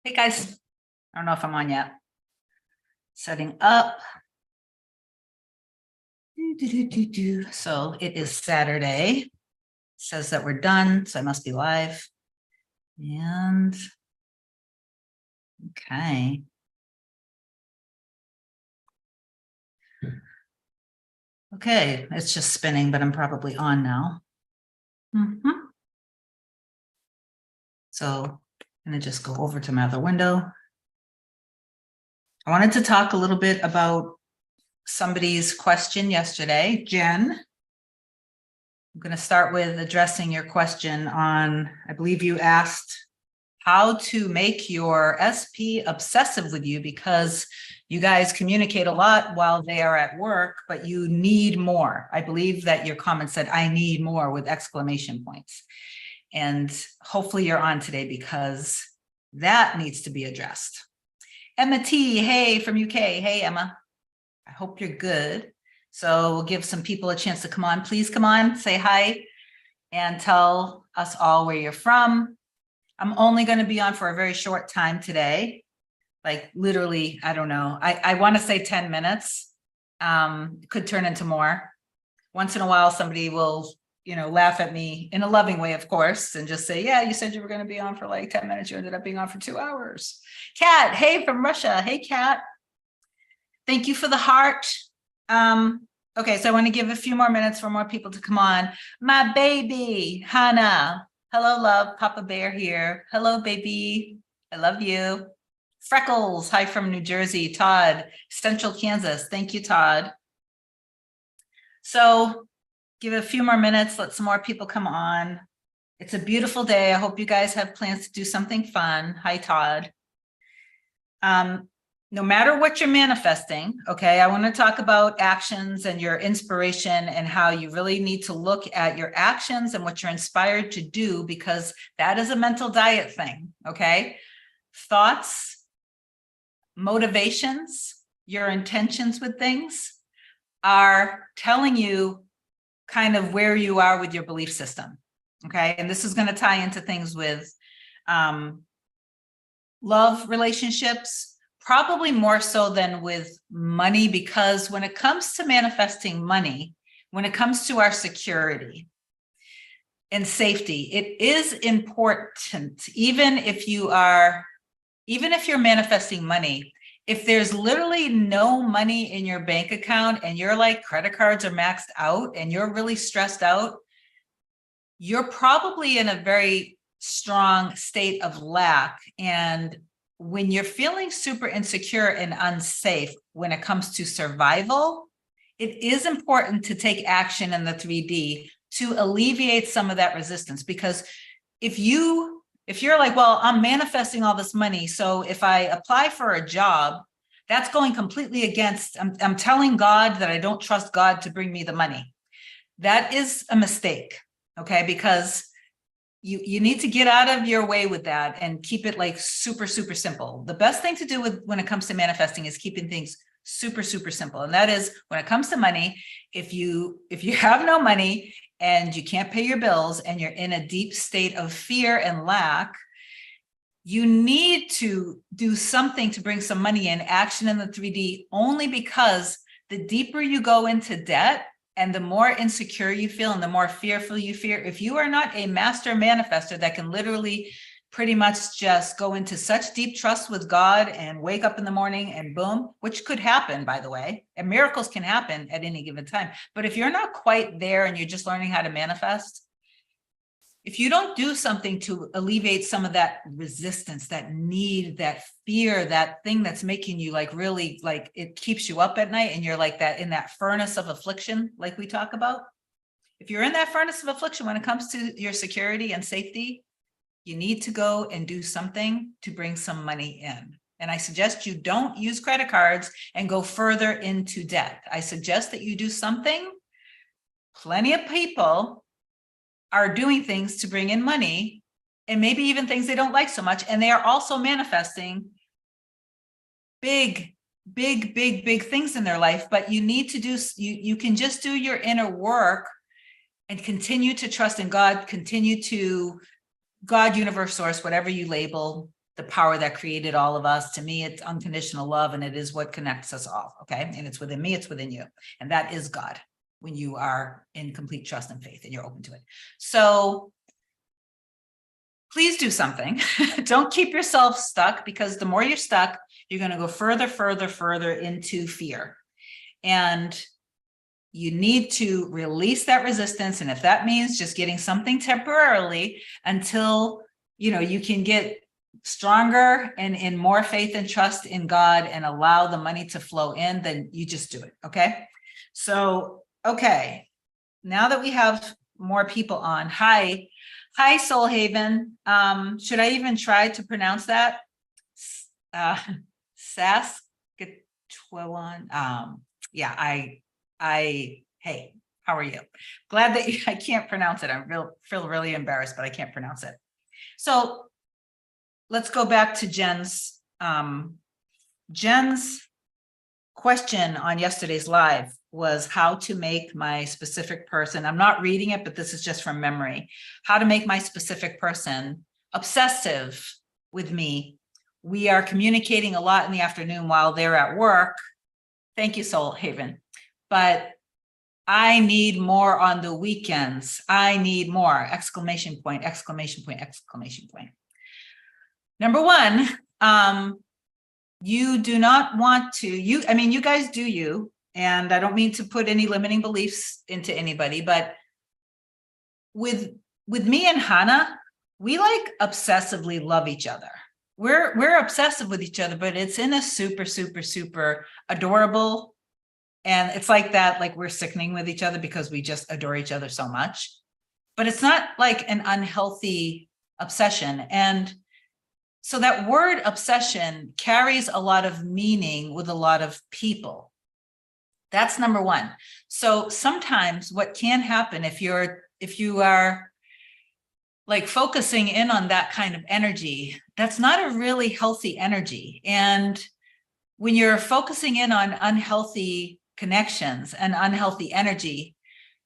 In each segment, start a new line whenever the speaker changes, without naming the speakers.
Hey guys, I don't know if I'm on yet. Setting up. So it is Saturday. It says that we're done, so I must be live. And okay. Okay, it's just spinning, but I'm probably on now. So I'm gonna just go over to my other window. I wanted to talk a little bit about somebody's question yesterday, Jen. I'm going to start with addressing your question on, I believe you asked how to make your SP obsessive with you because you guys communicate a lot while they are at work, but you need more. I believe that your comment said, I need more with exclamation points. And hopefully you're on today because that needs to be addressed. Emma T, hey, from UK. Hey, Emma. I hope you're good. So we'll give some people a chance to come on. Please come on, say hi, and tell us all where you're from. I'm only going to be on for a very short time today, like literally, I don't know. I want to say 10 minutes. Could turn into more. Once in a while, somebody will, laugh at me in a loving way, of course, and just say, yeah, you said you were going to be on for like 10 minutes. You ended up being on for 2 hours. Kat, hey, from Russia. Hey, Kat. Thank you for the heart. Okay, so I want to give a few more minutes for more people to come on. My baby, Hannah. Hello, love. Papa Bear here. Hello, baby. I love you. Freckles, hi from New Jersey. Todd, Central Kansas. Thank you, Todd. So give it a few more minutes. Let some more people come on. It's a beautiful day. I hope you guys have plans to do something fun. Hi, Todd. No matter what you're manifesting, okay, I want to talk about actions and your inspiration and how you really need to look at your actions and what you're inspired to do, because that is a mental diet thing, okay? Thoughts, motivations, your intentions with things are telling you kind of where you are with your belief system, okay? And this is going to tie into things with love relationships, probably more so than with money, because when it comes to manifesting money, when it comes to our security and safety, it is important, even if you're manifesting money, if there's literally no money in your bank account and your like credit cards are maxed out and you're really stressed out, you're probably in a very strong state of lack. And when you're feeling super insecure and unsafe when it comes to survival, it is important to take action in the 3D to alleviate some of that resistance. Because if you're like, well, I'm manifesting all this money, so if I apply for a job, that's going completely against, I'm telling God that I don't trust God to bring me the money. That is a mistake, okay? Because you need to get out of your way with that and keep it like super, super simple. The best thing to do when it comes to manifesting is keeping things super, super simple. And that is when it comes to money, if you have no money and you can't pay your bills and you're in a deep state of fear and lack, you need to do something to bring some money in, action in the 3D, only because the deeper you go into debt, and the more insecure you feel and the more fearful you feel, if you are not a master manifester that can literally pretty much just go into such deep trust with God and wake up in the morning and boom, which could happen, by the way, and miracles can happen at any given time. But if you're not quite there and you're just learning how to manifest, if you don't do something to alleviate some of that resistance, that need, that fear, that thing that's making you like really like it keeps you up at night and you're like that in that furnace of affliction, like we talk about. If you're in that furnace of affliction when it comes to your security and safety, you need to go and do something to bring some money in. And I suggest you don't use credit cards and go further into debt. I suggest that you do something. Plenty of people are doing things to bring in money and maybe even things they don't like so much. And they are also manifesting big things in their life, but you need to do, you can just do your inner work and continue to trust in God, continue to God, universe, source, whatever you label the power that created all of us. To me, it's unconditional love, and it is what connects us all. Okay. And it's within me, it's within you. And that is God when you are in complete trust and faith and you're open to it. So please do something. Don't keep yourself stuck, because the more you're stuck, you're going to go further, further, further into fear. And you need to release that resistance. And if that means just getting something temporarily until, you can get stronger and in more faith and trust in God and allow the money to flow in, then you just do it. Okay. So, okay. Now that we have more people on, hi, Soul Haven. Should I even try to pronounce that? Saskatchewan. Yeah, hey, how are you? Glad that I can't pronounce it. I feel really embarrassed, but I can't pronounce it. So let's go back to Jen's question on yesterday's live was how to make my specific person. I'm not reading it, but this is just from memory. How to make my specific person obsessive with me. We are communicating a lot in the afternoon while they're at work. Thank you, Soul Haven. But I need more on the weekends. I need more, exclamation point, exclamation point, exclamation point. Number one, you do not want to, you guys do you, and I don't mean to put any limiting beliefs into anybody, but with me and Hannah, we like obsessively love each other. We're obsessive with each other, but it's in a super, super, super adorable. And it's like that, like we're sickening with each other because we just adore each other so much, but it's not like an unhealthy obsession. And so that word obsession carries a lot of meaning with a lot of people. That's number one. So sometimes what can happen if you are like focusing in on that kind of energy, that's not a really healthy energy. And when you're focusing in on unhealthy connections and unhealthy energy,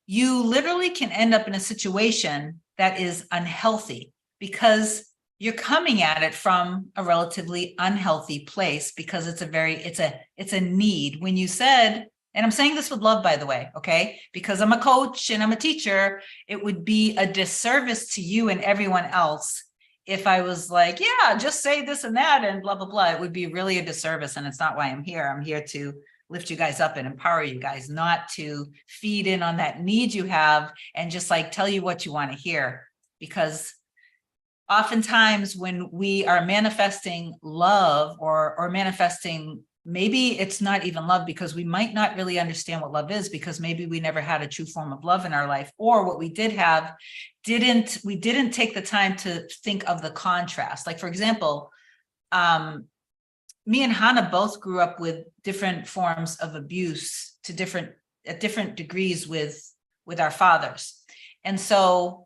you literally can end up in a situation that is unhealthy because you're coming at it from a relatively unhealthy place, because it's a need. When you said, and I'm saying this with love, by the way, okay, because I'm a coach and I'm a teacher, it would be a disservice to you and everyone else if I was like, yeah, just say this and that and blah, blah, blah. It would be really a disservice. And it's not why I'm here. I'm here to lift you guys up and empower you guys, not to feed in on that need you have and just like tell you what you want to hear. Because oftentimes when we are manifesting love or manifesting, maybe it's not even love, because we might not really understand what love is, because maybe we never had a true form of love in our life, or what we did have, we didn't take the time to think of the contrast. Like, for example, me and Hannah both grew up with different forms of abuse at different degrees with our fathers. And so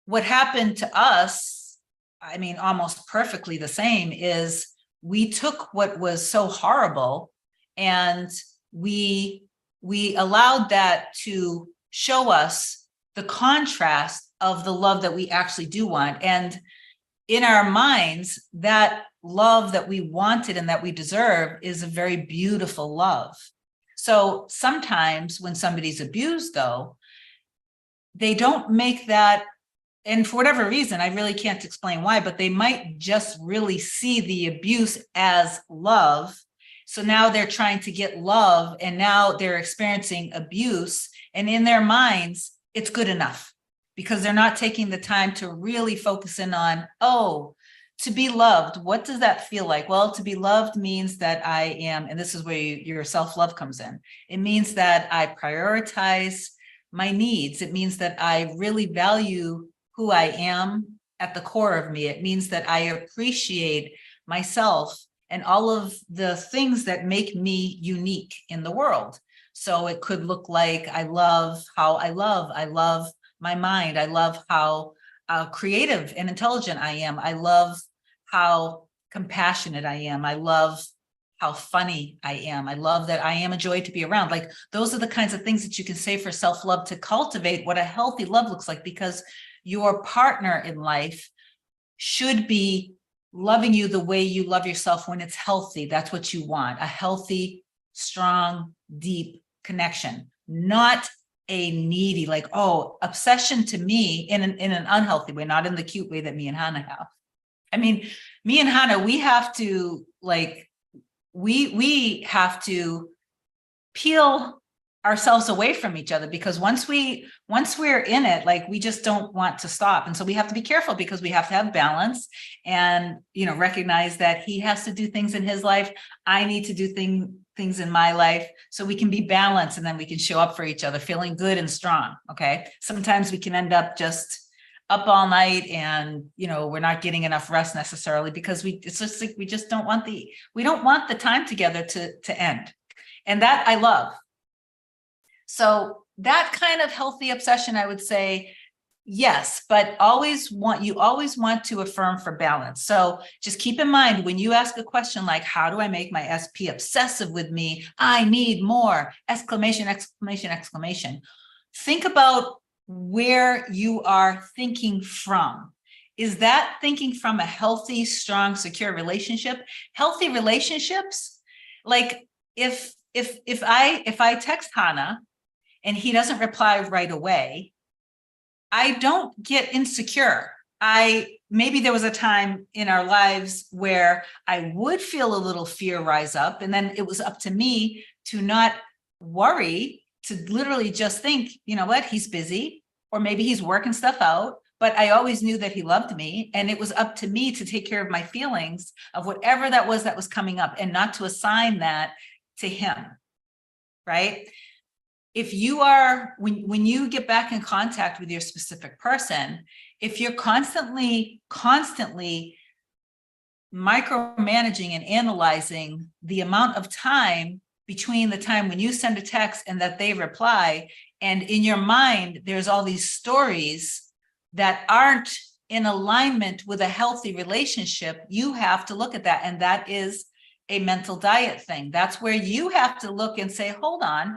what happened to us, I mean, almost perfectly the same, is we took what was so horrible and we allowed that to show us the contrast of the love that we actually do want. And in our minds, that love that we wanted and that we deserve is a very beautiful love. So sometimes when somebody's abused, though, they don't make that, and for whatever reason, I really can't explain why, but they might just really see the abuse as love. So now they're trying to get love, and now they're experiencing abuse, and in their minds, it's good enough, because they're not taking the time to really focus in on, oh, to be loved, what does that feel like? Well, to be loved means that I am, and this is where your self-love comes in. It means that I prioritize my needs. It means that I really value who I am at the core of me. It means that I appreciate myself and all of the things that make me unique in the world. So it could look like I love my mind. I love how creative and intelligent I am. I love how compassionate I am. I love how funny I am. I love that I am a joy to be around. Like, those are the kinds of things that you can say for self-love to cultivate what a healthy love looks like, because your partner in life should be loving you the way you love yourself when it's healthy. That's what you want, a healthy, strong, deep connection, not a needy, like, oh, obsession to me in an unhealthy way, not in the cute way that me and Hannah have. I mean, me and Hannah, we have to like, we have to peel ourselves away from each other, because once we're in it, like, we just don't want to stop. And so we have to be careful, because we have to have balance and, you know, recognize that he has to do things in his life. I need to do things in my life, so we can be balanced, and then we can show up for each other feeling good and strong. Okay. Sometimes we can end up just up all night, and, you know, we're not getting enough rest necessarily, because it's just like, we just don't want the time together to end. And that I love. So that kind of healthy obsession, I would say, yes, but you always want to affirm for balance. So just keep in mind, when you ask a question like, how do I make my SP obsessive with me? I need more, exclamation, exclamation, exclamation. Think about where you are thinking from. Is that thinking from a healthy, strong, secure relationship? Healthy relationships, like if I text Hannah and he doesn't reply right away, I don't get insecure. Maybe there was a time in our lives where I would feel a little fear rise up, and then it was up to me to not worry, to literally just think, you know what, he's busy, or maybe he's working stuff out, but I always knew that he loved me, and it was up to me to take care of my feelings of whatever that was coming up, and not to assign that to him, right? If you are, when you get back in contact with your specific person, if you're constantly micromanaging and analyzing the amount of time between the time when you send a text and that they reply, and in your mind, there's all these stories that aren't in alignment with a healthy relationship, you have to look at that. And that is a mental diet thing. That's where you have to look and say, hold on.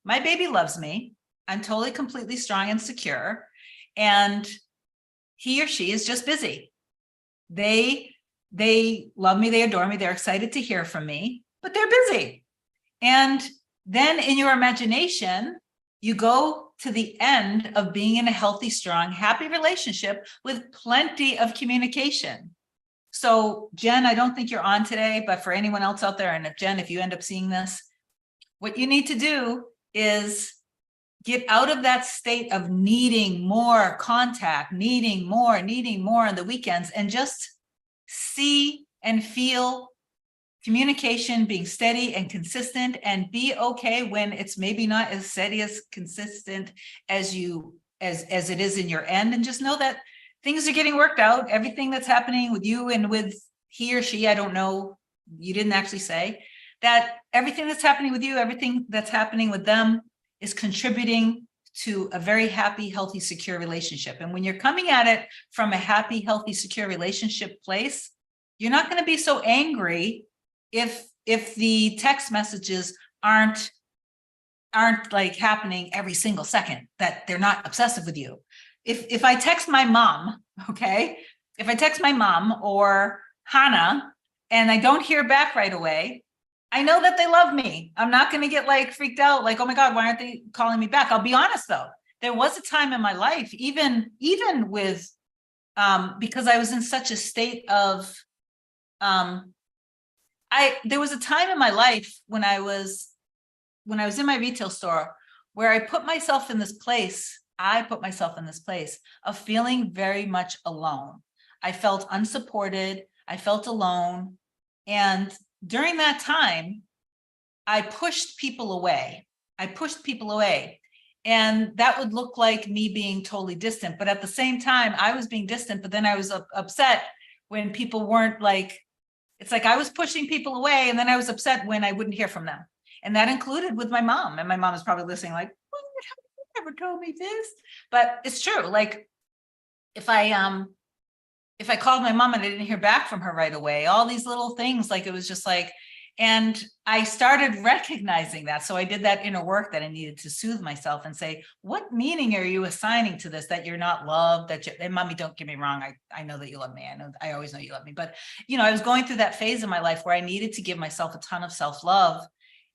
My baby loves me. I'm totally, completely strong and secure. And he or she is just busy. They love me, they adore me, they're excited to hear from me, but they're busy. And then in your imagination, you go to the end of being in a healthy, strong, happy relationship with plenty of communication. So Jen, I don't think you're on today, but for anyone else out there, and if Jen, if you end up seeing this, what you need to do is get out of that state of needing more contact, needing more on the weekends, and just see and feel communication being steady and consistent, and be okay when it's maybe not as steady, as consistent as it is in your end, and just know that things are getting worked out. Everything that's happening with you and with he or she, I don't know, you didn't actually say, that everything that's happening with you, everything that's happening with them is contributing to a very happy, healthy, secure relationship. And when you're coming at it from a happy, healthy, secure relationship place, you're not going to be so angry if the text messages aren't like happening every single second, that they're not obsessive with you. If I text my mom, okay, if I text my mom or Hannah and I don't hear back right away, I know that they love me. I'm not going to get like freaked out, like, oh my God, why aren't they calling me back? I'll be honest though. There was a time in my life, even with, because I was in such a state of, there was a time in my life when I was in my retail store where I put myself in this place of feeling very much alone. I felt unsupported. I felt alone. And during that time, I pushed people away. And that would look like me being totally distant. But at the same time, I was being distant, but then I was upset when people weren't like, it's like I was pushing people away, and then I was upset when I wouldn't hear from them. And that included with my mom. And my mom is probably listening like, well, you never told me this. But it's true. Like if I called my mom and I didn't hear back from her right away, all these little things, like it was just like, And I started recognizing that. So I did that inner work that I needed to soothe myself and say, what meaning are you assigning to this, that you're not loved, that you, and mommy, don't get me wrong. I know that you love me. I always know you love me. But, you know, I was going through that phase in my life where I needed to give myself a ton of self-love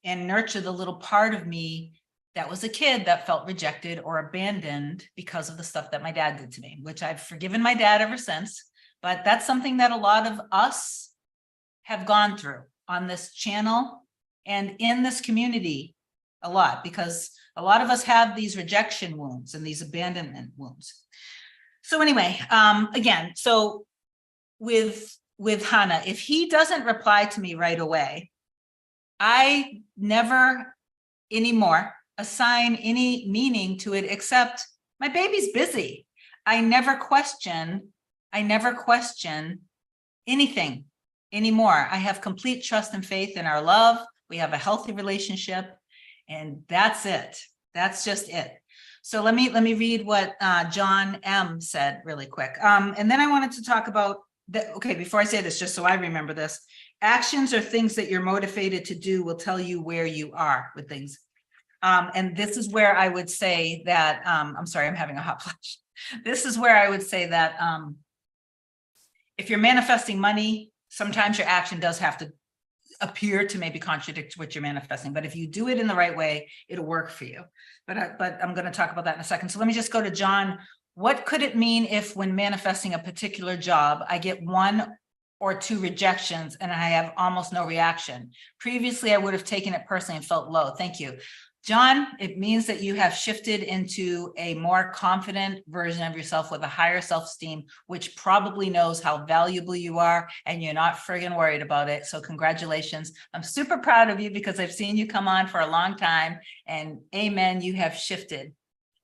and nurture the little part of me that was a kid that felt rejected or abandoned because of the stuff that my dad did to me, which I've forgiven my dad ever since. But that's something that a lot of us have gone through on this channel and in this community a lot, because a lot of us have these rejection wounds and these abandonment wounds. So anyway, again, so with Hannah, if he doesn't reply to me right away, I never anymore assign any meaning to it except my baby's busy. I never question anything anymore. I have complete trust and faith in our love. We have a healthy relationship, and that's it. That's just it. So let me read what John M. said really quick. And then I wanted to talk about the, okay, before I say this, just so I remember this, actions or things that you're motivated to do will tell you where you are with things. And this is where I would say that, I'm sorry, I'm having a hot flash. This is where I would say that if you're manifesting money, sometimes your action does have to appear to maybe contradict what you're manifesting, but if you do it in the right way, it'll work for you. But I'm going to talk about that in a second. So let me just go to John. What could it mean if when manifesting a particular job, I get 1 or 2 rejections and I have almost no reaction? Previously, I would have taken it personally and felt low. Thank you. John, it means that you have shifted into a more confident version of yourself with a higher self-esteem, which probably knows how valuable you are, and you're not friggin' worried about it. So congratulations. I'm super proud of you because I've seen you come on for a long time, and amen, you have shifted.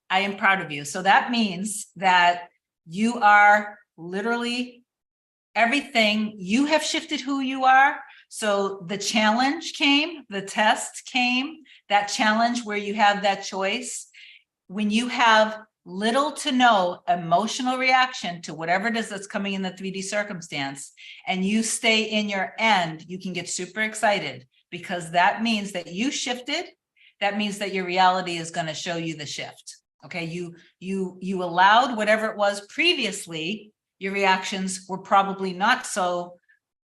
I am proud of you. So that means that you are literally everything. You have shifted who you are. So the challenge came, the test came, that challenge where you have that choice. When you have little to no emotional reaction to whatever it is that's coming in the 3D circumstance, and you stay in your end, you can get super excited because that means that you shifted. That means that your reality is going to show you the shift. Okay, you allowed whatever it was previously. Your reactions were probably not so,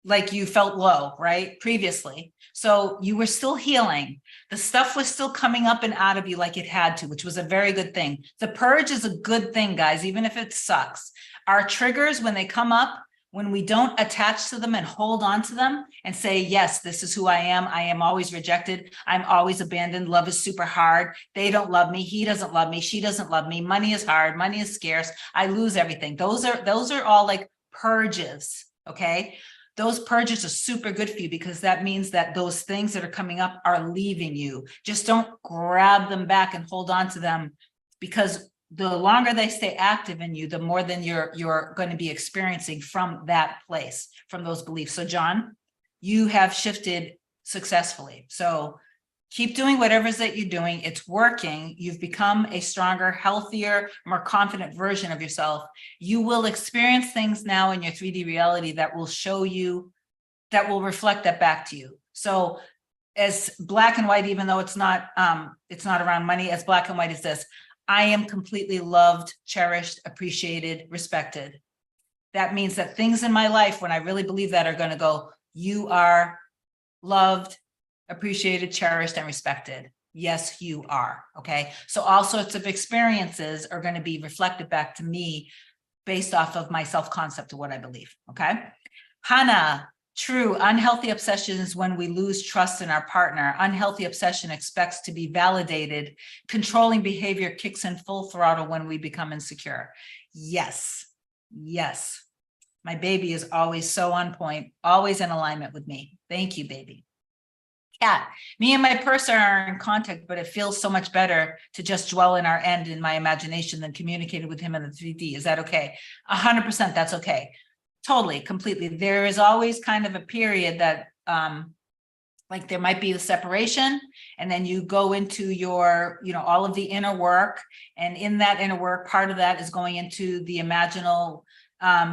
like you felt low, right? Previously. So you were still healing. The stuff was still coming up and out of you like it had to, which was a very good thing. The purge is a good thing, guys, even if it sucks. Our triggers, when they come up, when we don't attach to them and hold on to them and say, yes, this is who I am always rejected. I'm always abandoned. Love is super hard. They don't love me. He doesn't love me. She doesn't love me. Money is hard. Money is scarce. I lose everything. Those are all like purges. Okay. Those purges are super good for you because that means that those things that are coming up are leaving you. Just don't grab them back and hold on to them, because the longer they stay active in you, the more than you're going to be experiencing from that place, from those beliefs. So John, you have shifted successfully. So keep doing whatever it is that you're doing. It's working. You've become a stronger, healthier, more confident version of yourself. You will experience things now in your 3D reality that will show you, that will reflect that back to you. So as black and white, even though it's not around money, as black and white as this, I am completely loved, cherished, appreciated, respected. That means that things in my life, when I really believe that, are going to go, you are loved, appreciated, cherished, and respected. Yes, you are. Okay. So all sorts of experiences are going to be reflected back to me based off of my self-concept of what I believe. Okay. Hannah, true. Unhealthy obsession is when we lose trust in our partner. Unhealthy obsession expects to be validated. Controlling behavior kicks in full throttle when we become insecure. Yes. Yes. My baby is always so on point, always in alignment with me. Thank you, baby. Cat, me and my person are in contact, but it feels so much better to just dwell in our end in my imagination than communicated with him in the 3D. Is that okay? 100%, that's okay. Totally, completely. There is always kind of a period that, like there might be the separation, and then you go into your, all of the inner work. And in that inner work, part of that is going into the imaginal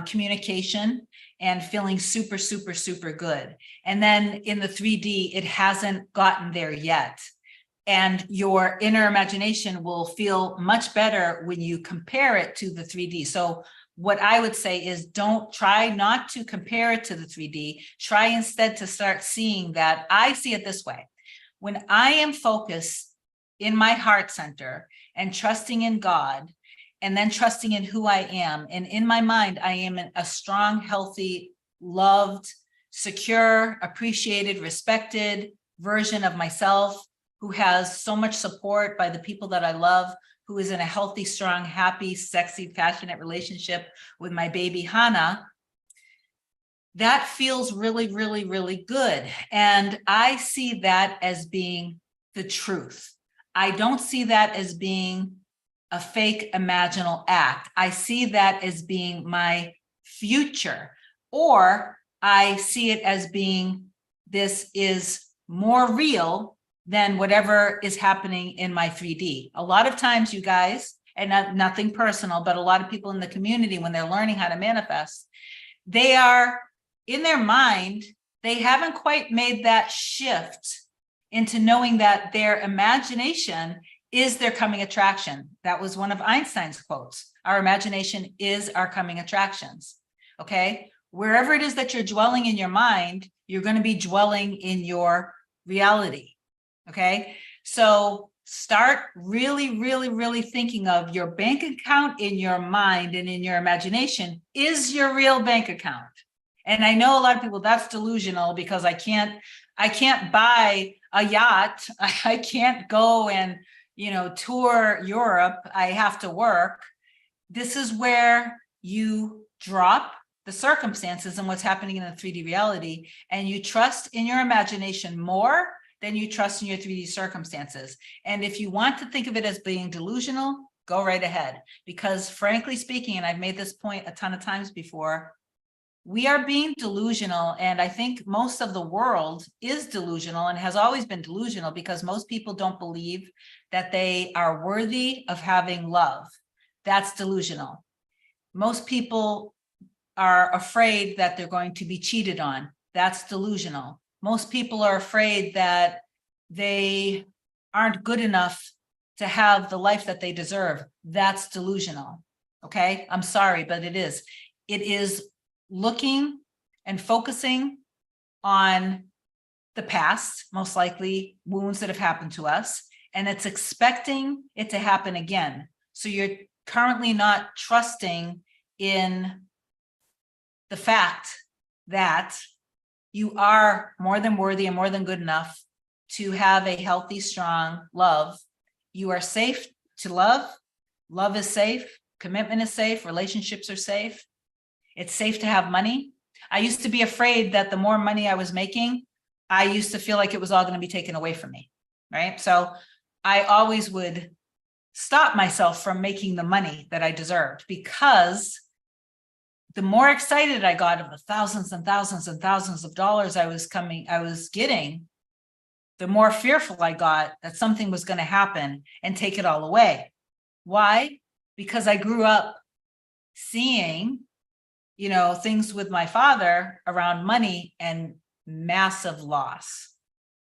communication and feeling super, super, super good. And then in the 3D, it hasn't gotten there yet. And your inner imagination will feel much better when you compare it to the 3D. So what I would say is don't try not to compare it to the 3D. Try instead to start seeing that. I see it this way. When I am focused in my heart center and trusting in God, and then trusting in who I am, and in my mind, I am a strong, healthy, loved, secure, appreciated, respected version of myself, who has so much support by the people that I love, who is in a healthy, strong, happy, sexy, passionate relationship with my baby Hannah. That feels really, really, really good. And I see that as being the truth. I don't see that as being a fake imaginal act. I see that as being my future, or I see it as being, this is more real than whatever is happening in my 3D. A lot of times, you guys, and nothing personal, but a lot of people in the community, when they're learning how to manifest, they are in their mind, they haven't quite made that shift into knowing that their imagination is their coming attraction. That was one of Einstein's quotes. Our imagination is our coming attractions. Okay. Wherever it is that you're dwelling in your mind, you're going to be dwelling in your reality. Okay. So start really, really, really thinking of your bank account in your mind and in your imagination is your real bank account. And I know a lot of people, that's delusional because I can't buy a yacht. I can't go and, tour Europe. I have to work. This is where you drop the circumstances and what's happening in the 3D reality, and you trust in your imagination more than you trust in your 3D circumstances. And if you want to think of it as being delusional, go right ahead. Because frankly speaking, and I've made this point a ton of times before, we are being delusional. And I think most of the world is delusional and has always been delusional because most people don't believe that they are worthy of having love. That's delusional. Most people are afraid that they're going to be cheated on. That's delusional. Most people are afraid that they aren't good enough to have the life that they deserve. That's delusional. Okay, I'm sorry, but it is. It is looking and focusing on the past, most likely wounds that have happened to us, and it's expecting it to happen again. So you're currently not trusting in the fact that you are more than worthy and more than good enough to have a healthy, strong love. You are safe to love. Love is safe. Commitment is safe. Relationships are safe. It's safe to have money. I used to be afraid that the more money I was making, I used to feel like it was all going to be taken away from me, right? So I always would stop myself from making the money that I deserved, because the more excited I got of the thousands and thousands and thousands of dollars I was getting, the more fearful I got that something was going to happen and take it all away. Why? Because I grew up seeing things with my father around money and massive loss.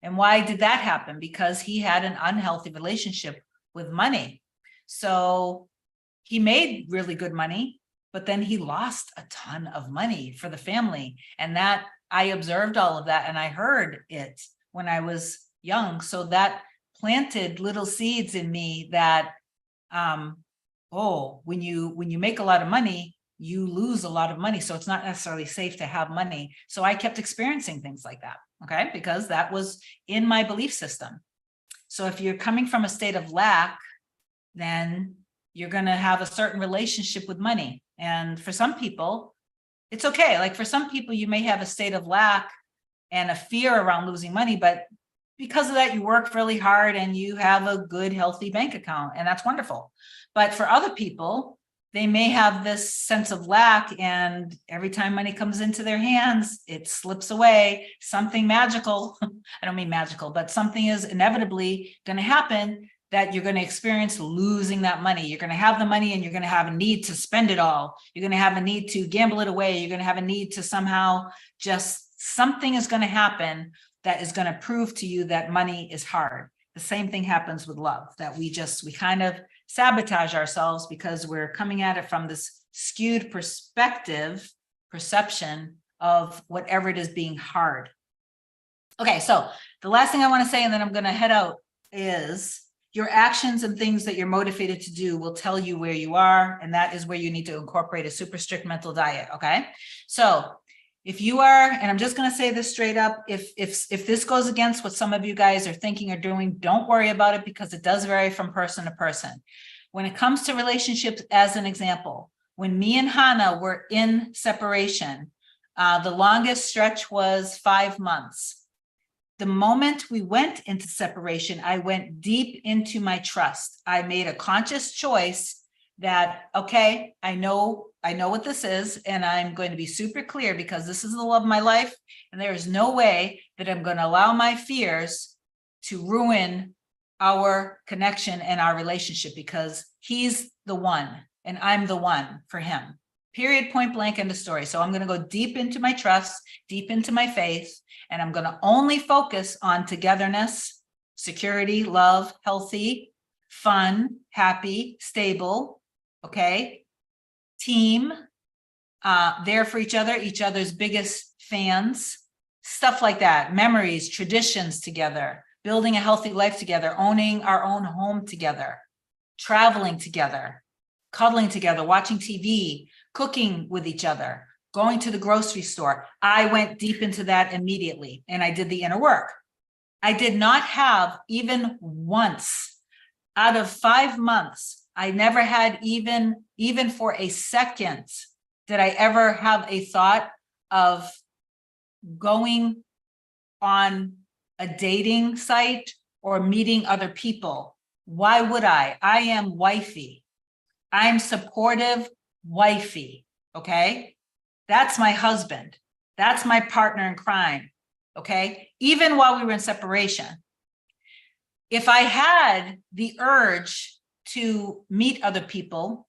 And why did that happen? Because he had an unhealthy relationship with money. So he made really good money, but then he lost a ton of money for the family. And that, I observed all of that and I heard it when I was young. So that planted little seeds in me that, when you make a lot of money, you lose a lot of money. So it's not necessarily safe to have money. So I kept experiencing things like that, okay? Because that was in my belief system. So if you're coming from a state of lack, then you're going to have a certain relationship with money. And for some people, it's okay. Like for some people, you may have a state of lack and a fear around losing money, but because of that, you work really hard and you have a good, healthy bank account, and that's wonderful. But for other people, they may have this sense of lack, and every time money comes into their hands, it slips away. Something magical, I don't mean magical, but something is inevitably going to happen that you're going to experience losing that money. You're going to have the money and you're going to have a need to spend it all. You're going to have a need to gamble it away. You're going to have a need to somehow just, something is going to happen that is going to prove to you that money is hard. The same thing happens with love, that we kind of sabotage ourselves because we're coming at it from this skewed perception of whatever it is being hard. Okay, so the last thing I want to say, and then I'm going to head out, is your actions and things that you're motivated to do will tell you where you are, and that is where you need to incorporate a super strict mental diet, okay? So if you are, and I'm just going to say this straight up, if this goes against what some of you guys are thinking or doing, don't worry about it, because it does vary from person to person. When it comes to relationships, as an example, when me and Hannah were in separation, the longest stretch was 5 months. The moment we went into separation, I went deep into my trust. I made a conscious choice that, okay, I know what this is, and I'm going to be super clear, because this is the love of my life, and there is no way that I'm going to allow my fears to ruin our connection and our relationship, because he's the one and I'm the one for him. Period, point blank, end of story. So I'm going to go deep into my trust, deep into my faith, and I'm going to only focus on togetherness, security, love, healthy, fun, happy, stable, okay, team, there for each other, each other's biggest fans, stuff like that, memories, traditions together, building a healthy life together, owning our own home together, traveling together, cuddling together, watching TV, cooking with each other, going to the grocery store. I went deep into that immediately, and I did the inner work. I did not have even once out of 5 months, I never had even for a second, did I ever have a thought of going on a dating site or meeting other people. Why would I? I am wifey. I'm supportive wifey, okay? That's my husband. That's my partner in crime, okay? Even while we were in separation. If I had the urge to meet other people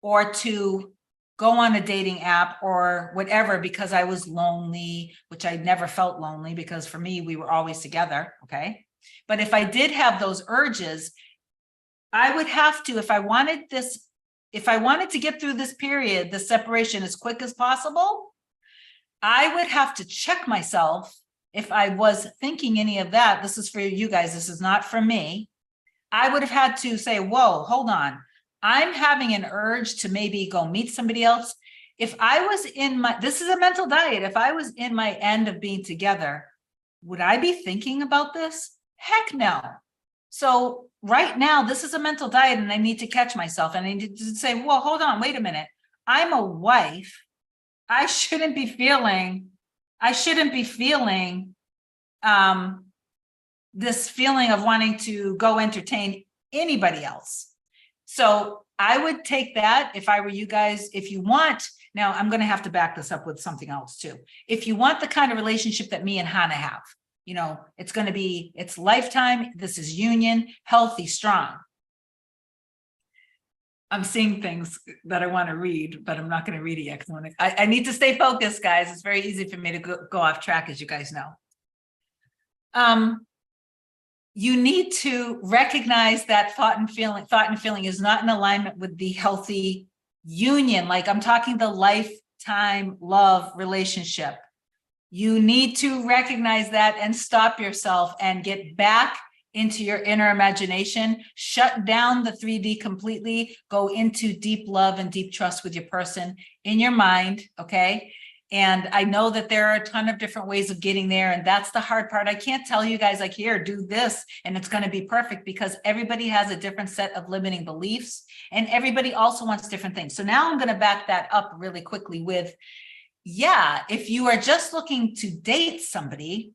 or to go on a dating app or whatever, because I was lonely, which I never felt lonely, because for me, we were always together, okay? But if I did have those urges, I would have to, if I wanted to get through this period, the separation, as quick as possible, I would have to check myself if I was thinking any of that. This is for you guys, this is not for me. I would have had to say, whoa, hold on. I'm having an urge to maybe go meet somebody else. If I was this is a mental diet. If I was in my end of being together, would I be thinking about this? Heck no. So right now, this is a mental diet, and I need to catch myself, and I need to say, well, hold on, wait a minute. I'm a wife. I shouldn't be feeling this feeling of wanting to go entertain anybody else. So I would take that if I were you guys. If you want, now I'm going to have to back this up with something else too. If you want the kind of relationship that me and Hannah have, you know, it's lifetime. This is union, healthy, strong. I'm seeing things that I want to read, but I'm not going to read it yet because I need to stay focused, guys. It's very easy for me to go off track, as you guys know. You need to recognize that thought and feeling is not in alignment with the healthy union. Like, I'm talking the lifetime love relationship. You need to recognize that and stop yourself and get back into your inner imagination, shut down the 3D completely, go into deep love and deep trust with your person in your mind, okay? And I know that there are a ton of different ways of getting there, and that's the hard part. I can't tell you guys, like, here, do this, and it's going to be perfect, because everybody has a different set of limiting beliefs, and everybody also wants different things. So now I'm going to back that up really quickly with, yeah, if you are just looking to date somebody,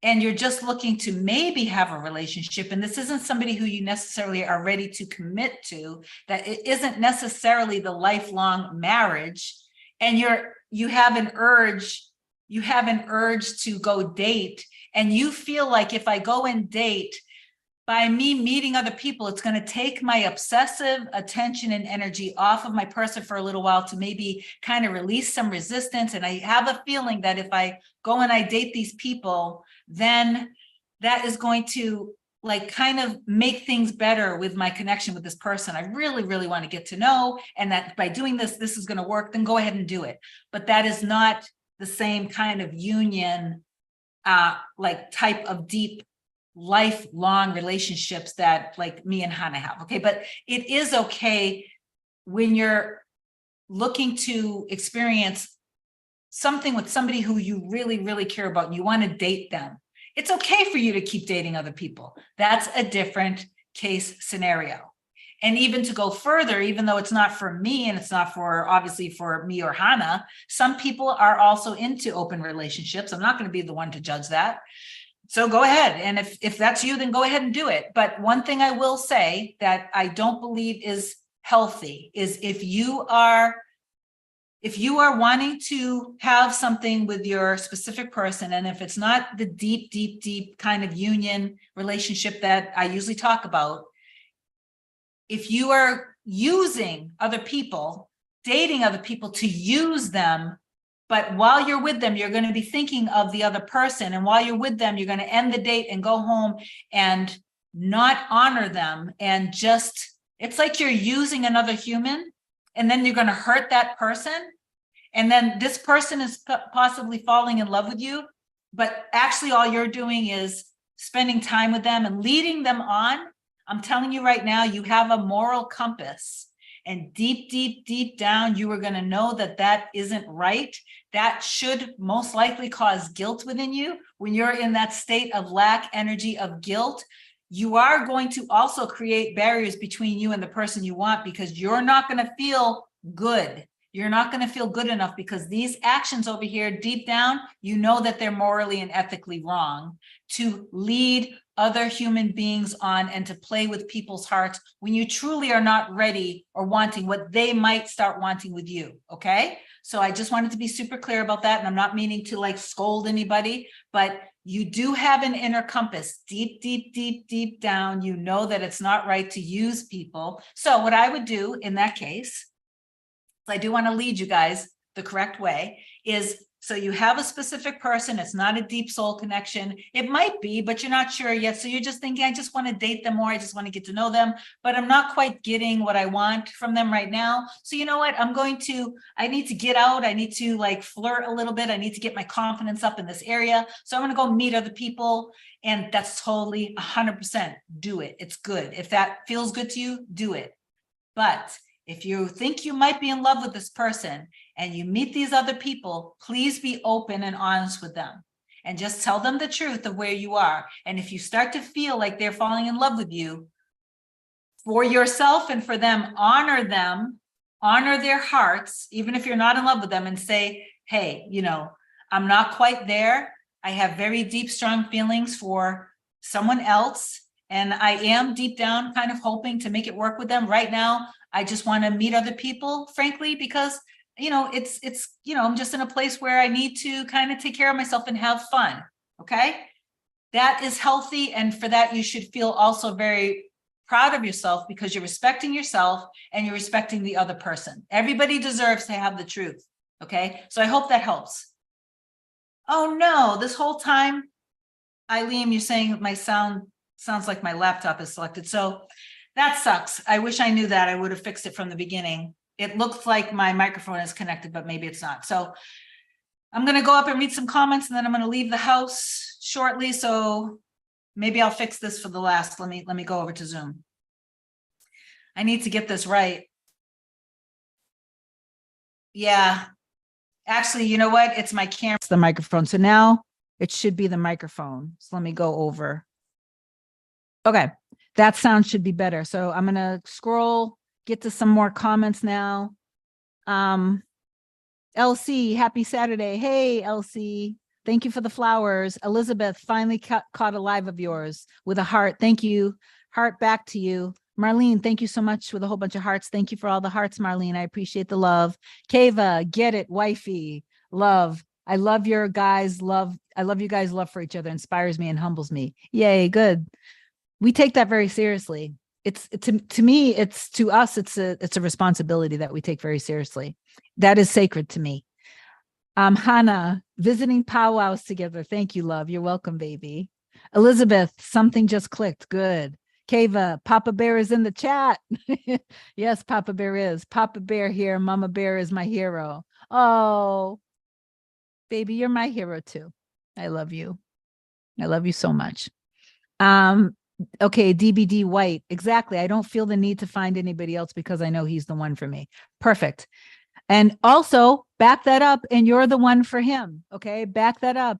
and you're just looking to maybe have a relationship, and this isn't somebody who you necessarily are ready to commit to, that it isn't necessarily the lifelong marriage, and you have an urge to go date, and you feel like, if I go and date, by me meeting other people, it's going to take my obsessive attention and energy off of my person for a little while to maybe kind of release some resistance. And I have a feeling that if I go and I date these people, then that is going to like kind of make things better with my connection with this person I really, really want to get to know. And that by doing this, this is going to work, then go ahead and do it. But that is not the same kind of union, like type of deep lifelong relationships that like me and Hannah have. Okay. But it is okay when you're looking to experience something with somebody who you really, really care about and you want to date them. It's okay for you to keep dating other people. That's a different case scenario. And even to go further, even though it's not for me and it's not for obviously for me or Hannah, some people are also into open relationships. I'm not going to be the one to judge that. So go ahead. And if that's you, then go ahead and do it. But one thing I will say that I don't believe is healthy is if you are wanting to have something with your specific person, and if it's not the deep, deep, deep kind of union relationship that I usually talk about, if you are using other people, dating other people to use them, but while you're with them, you're going to be thinking of the other person. And while you're with them, you're going to end the date and go home and not honor them. And just, it's like you're using another human, and then you're going to hurt that person. And then this person is possibly falling in love with you, but actually all you're doing is spending time with them and leading them on. I'm telling you right now, you have a moral compass, and deep, deep, deep down, you are going to know that that isn't right. That should most likely cause guilt within you. When you're in that state of lack energy of guilt, you are going to also create barriers between you and the person you want, because you're not going to feel good. You're not going to feel good enough because these actions over here, deep down, you know that they're morally and ethically wrong to lead other human beings on and to play with people's hearts when you truly are not ready or wanting what they might start wanting with you. Okay. So I just wanted to be super clear about that. And I'm not meaning to like scold anybody, but you do have an inner compass deep, deep, deep, deep down. You know that it's not right to use people. So what I would do in that case, I do want to lead you guys the correct way, is so you have a specific person. It's not a deep soul connection. It might be, but you're not sure yet. So you're just thinking, I just want to date them more. I just want to get to know them, but I'm not quite getting what I want from them right now. So you know what? I need to get out. I need to like flirt a little bit. I need to get my confidence up in this area. So I'm going to go meet other people. And that's totally 100% do it. It's good. If that feels good to you, do it. But if you think you might be in love with this person and you meet these other people, please be open and honest with them and just tell them the truth of where you are. And if you start to feel like they're falling in love with you, for yourself and for them, honor their hearts, even if you're not in love with them, and say, hey, I'm not quite there. I have very deep, strong feelings for someone else. And I am deep down kind of hoping to make it work with them right now. I just want to meet other people, frankly, because, I'm just in a place where I need to kind of take care of myself and have fun. Okay. That is healthy. And for that, you should feel also very proud of yourself because you're respecting yourself and you're respecting the other person. Everybody deserves to have the truth. Okay. So I hope that helps. Oh no, this whole time, Eileen, you're saying my sounds like my laptop is selected. So that sucks. I wish I knew that. I would have fixed it from the beginning. It looks like my microphone is connected, but maybe it's not. So I'm going to go up and read some comments, and then I'm going to leave the house shortly. So maybe I'll fix this for the last. Let me go over to Zoom. I need to get this right. Yeah. Actually, you know what? It's my camera. It's the microphone. So now it should be the microphone. So let me go over. Okay. That sound should be better. So I'm going to scroll, get to some more comments now. LC, happy Saturday. Hey, LC. Thank you for the flowers. Elizabeth, finally caught a live of yours with a heart. Thank you. Heart back to you. Marlene, thank you so much with a whole bunch of hearts. Thank you for all the hearts, Marlene. I appreciate the love. Kava, get it, wifey. Love. I love your guys' love. I love you guys' love for each other. Inspires me and humbles me. Yay, good.
We take that very seriously. It's to me, it's to us, it's a responsibility that we take very seriously. That is sacred to me. Hannah, visiting powwows together. Thank you, love. You're welcome, baby. Elizabeth, something just clicked. Good. Kava, Papa Bear is in the chat. Yes, Papa Bear is. Papa Bear here. Mama Bear is my hero. Oh, baby, you're my hero too. I love you. I love you so much. Okay, DBD White. Exactly. I don't feel the need to find anybody else because I know he's the one for me. Perfect. And also back that up, and you're the one for him. Okay, back that up.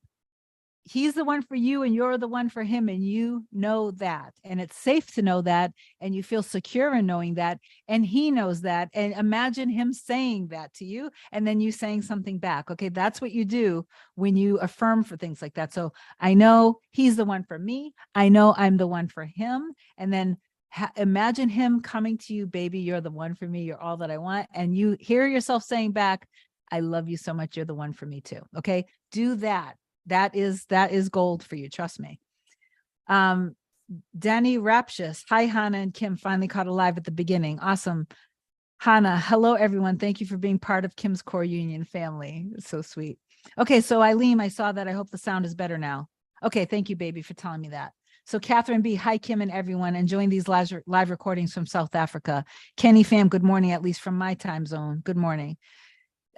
He's the one for you and you're the one for him, and you know that, and it's safe to know that, and you feel secure in knowing that, and he knows that. And imagine him saying that to you and then you saying something back. Okay, that's what you do when you affirm for things like that. So I know he's the one for me, I know I'm the one for him, and then imagine him coming to you, baby, you're the one for me, you're all that I want, and you hear yourself saying back, I love you so much, you're the one for me too. Okay, do that. That is gold for you. Trust me. Danny Raptious. Hi, Hannah and Kim. Finally caught alive at the beginning. Awesome. Hannah, hello, everyone. Thank you for being part of Kim's Core Union family. It's so sweet. Okay, so Eileen, I saw that. I hope the sound is better now. Okay, thank you, baby, for telling me that. So Catherine B, hi, Kim and everyone, enjoying these live recordings from South Africa. Kenny fam, good morning, at least from my time zone. Good morning.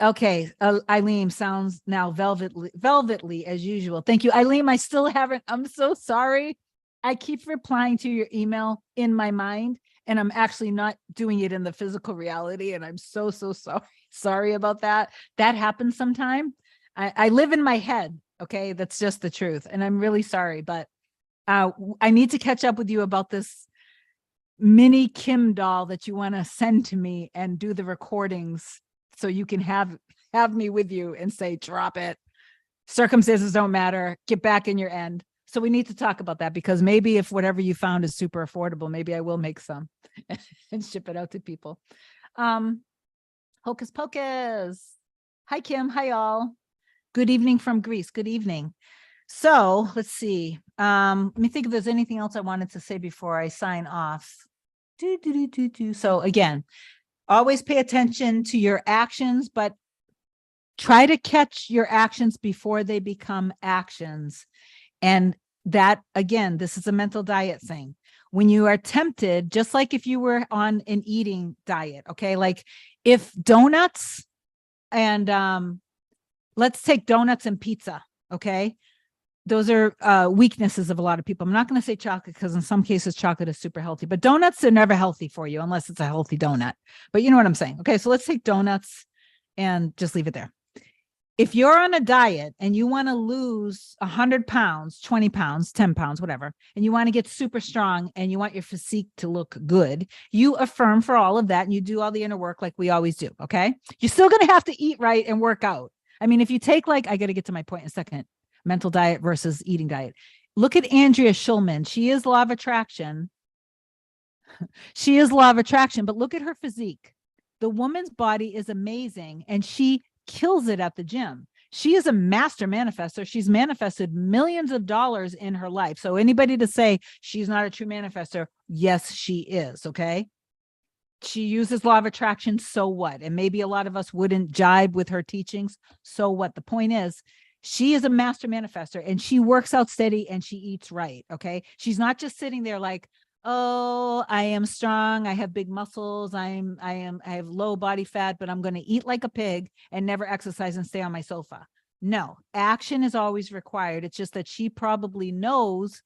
Okay, Eileen sounds now velvetly as usual. Thank you, Eileen. I still haven't. I'm so sorry. I keep replying to your email in my mind, and I'm actually not doing it in the physical reality. And I'm so sorry. Sorry about that. That happens sometime. I live in my head. Okay, that's just the truth, and I'm really sorry. But I need to catch up with you about this mini Kim doll that you want to send to me and do the recordings. So you can have me with you and say, drop it. Circumstances don't matter. Get back in your end. So we need to talk about that, because maybe if whatever you found is super affordable, maybe I will make some and ship it out to people. Hocus Pocus. Hi, Kim. Hi, all. Good evening from Greece. Good evening. So let's see. Let me think if there's anything else I wanted to say before I sign off. So again, always pay attention to your actions, but try to catch your actions before they become actions. And that, again, this is a mental diet thing. When you are tempted, just like if you were on an eating diet, okay? Like if donuts and let's take donuts and pizza, okay? Those are weaknesses of a lot of people. I'm not going to say chocolate, because in some cases chocolate is super healthy, but donuts are never healthy for you unless it's a healthy donut. But you know what I'm saying? Okay, so let's take donuts and just leave it there. If you're on a diet and you want to lose 100 pounds, 20 pounds, 10 pounds, whatever, and you want to get super strong and you want your physique to look good, you affirm for all of that and you do all the inner work like we always do, okay? You're still going to have to eat right and work out. I mean, if you take I got to get to my point in a second. Mental diet versus eating diet. Look at Andrea Schulman. She is law of attraction. She is law of attraction, but look at her physique. The woman's body is amazing, and she kills it at the gym. She is a master manifestor. She's manifested millions of dollars in her life. So anybody to say she's not a true manifestor, yes, she is, okay? She uses law of attraction, so what? And maybe a lot of us wouldn't jibe with her teachings, so what? The point is, she is a master manifestor, and she works out steady and she eats right. Okay. She's not just sitting there like, oh, I am strong, I have big muscles, I have low body fat, but I'm going to eat like a pig and never exercise and stay on my sofa. No, action is always required. It's just that she probably knows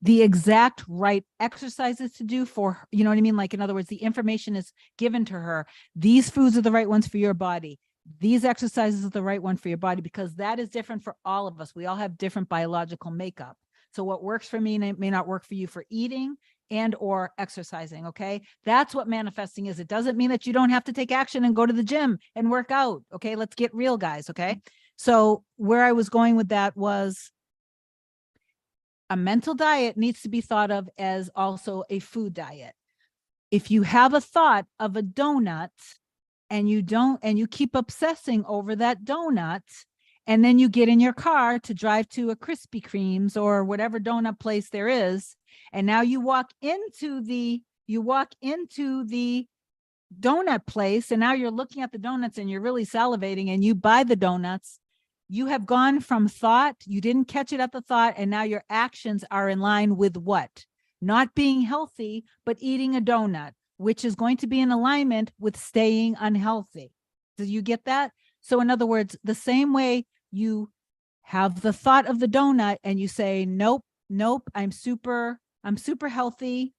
the exact right exercises to do for her. You know what I mean? Like, in other words, the information is given to her. These foods are the right ones for your body. These exercises are the right one for your body, because that is different for all of us. We all have different biological makeup. So what works for me may not work for you for eating and or exercising. Okay. That's what manifesting is. It doesn't mean that you don't have to take action and go to the gym and work out. Okay. Let's get real, guys. Okay. So where I was going with that was, a mental diet needs to be thought of as also a food diet. If you have a thought of a donut and you keep obsessing over that donut, And then you get in your car to drive to a Krispy Kreme's or whatever donut place there is. And now you walk into the donut place, and now you're looking at the donuts and you're really salivating and you buy the donuts. You have gone from thought, you didn't catch it at the thought, and now your actions are in line with what? Not being healthy, but eating a donut, which is going to be in alignment with staying unhealthy. Do you get that? So in other words, the same way you have the thought of the donut and you say, nope, I'm super healthy.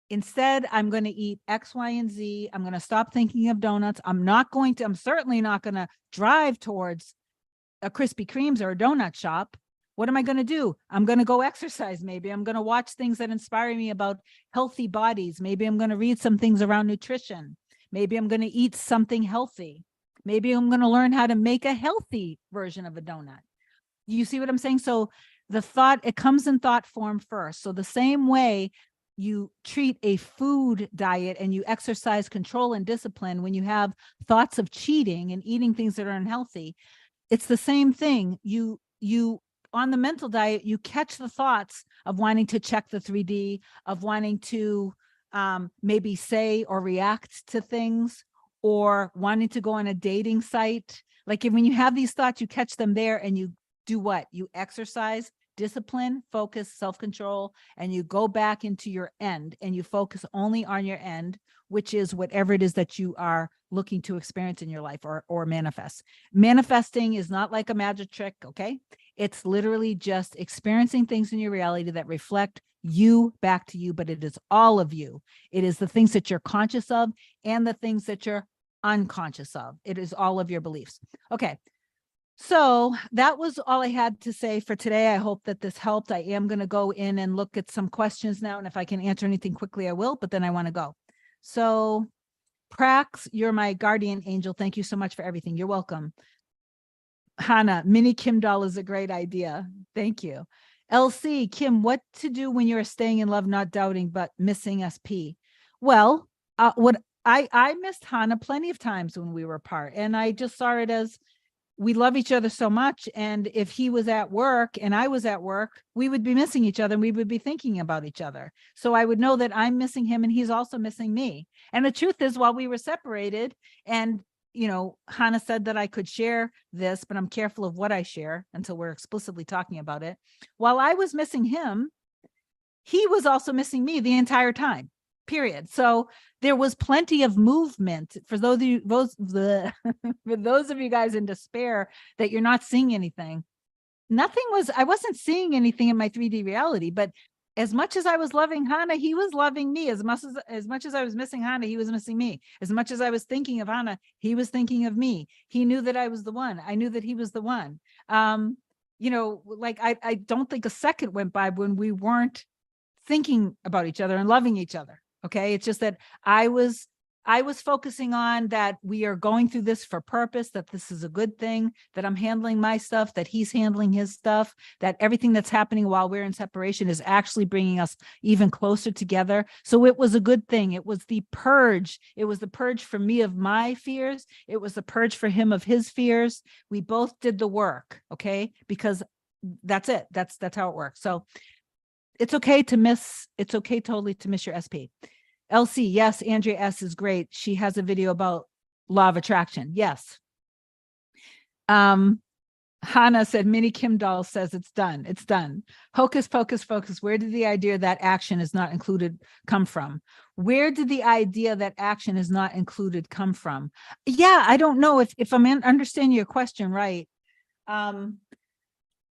Instead, I'm going to eat X, Y, and Z. I'm going to stop thinking of donuts. I'm certainly not going to drive towards a Krispy Kreme's or a donut shop. What am I going to do? I'm going to go exercise. Maybe I'm going to watch things that inspire me about healthy bodies. Maybe I'm going to read some things around nutrition. Maybe I'm going to eat something healthy. Maybe I'm going to learn how to make a healthy version of a donut. You see what I'm saying? So the thought, it comes in thought form first. So the same way you treat a food diet and you exercise control and discipline when you have thoughts of cheating and eating things that are unhealthy, it's the same thing. You on the mental diet, you catch the thoughts of wanting to check the 3D, of wanting to maybe say or react to things, or wanting to go on a dating site. Like when you have these thoughts, you catch them there and you do what? You exercise discipline, focus, self-control, and you go back into your end and you focus only on your end, which is whatever it is that you are looking to experience in your life or manifest. Manifesting is not like a magic trick, okay? It's literally just experiencing things in your reality that reflect you back to you, but it is all of you. It is the things that you're conscious of and the things that you're unconscious of. It is all of your beliefs. Okay. So that was all I had to say for today. I hope that this helped. I am going to go in and look at some questions now. And if I can answer anything quickly, I will, but then I want to go. So Prax, you're my guardian angel. Thank you so much for everything. You're welcome. Hannah, mini Kim doll is a great idea. Thank you. LC, Kim, what to do when you're staying in love, not doubting, but missing SP? Well, what I missed Hannah plenty of times when we were apart. And I just saw it as, we love each other so much. And if he was at work and I was at work, we would be missing each other and we would be thinking about each other. So I would know that I'm missing him and he's also missing me. And the truth is, while we were separated, and Hannah said that I could share this, but I'm careful of what I share until we're explicitly talking about it. While I was missing him, he was also missing me the entire time. Period. So there was plenty of movement. For those of you, for those of you guys in despair that you're not seeing anything, I wasn't seeing anything in my 3D reality, but as much as I was loving Hannah, he was loving me. As much as I was missing Hannah, he was missing me. As much as I was thinking of Hannah, he was thinking of me. He knew that I was the one. I knew that he was the one. Like I don't think a second went by when we weren't thinking about each other and loving each other. Okay. It's just that I was focusing on that we are going through this for purpose, that this is a good thing, that I'm handling my stuff, that he's handling his stuff, that everything that's happening while we're in separation is actually bringing us even closer together. So it was a good thing. It was the purge. It was the purge for me of my fears. It was the purge for him of his fears. We both did the work. Okay. Because that's it. That's how it works. So it's okay totally to miss your SP. LC, yes, Andrea S is great. She has a video about law of attraction. Yes. Hannah said, mini Kim doll says it's done. It's done. Hocus pocus focus. Where did the idea that action is not included come from? Where did the idea that action is not included come from? Yeah, I don't know if I'm understanding your question right.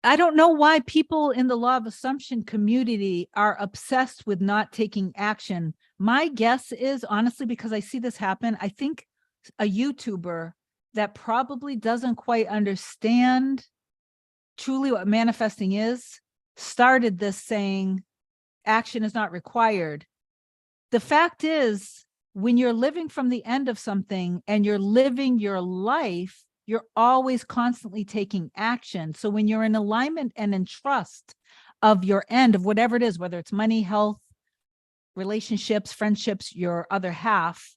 I don't know why people in the law of assumption community are obsessed with not taking action. My guess is, honestly, because I see this happen, I think a YouTuber that probably doesn't quite understand truly what manifesting is started this saying action is not required. The fact is, when you're living from the end of something and you're living your life, you're always constantly taking action. So when you're in alignment and in trust of your end of whatever it is, whether it's money, health, relationships, friendships, your other half,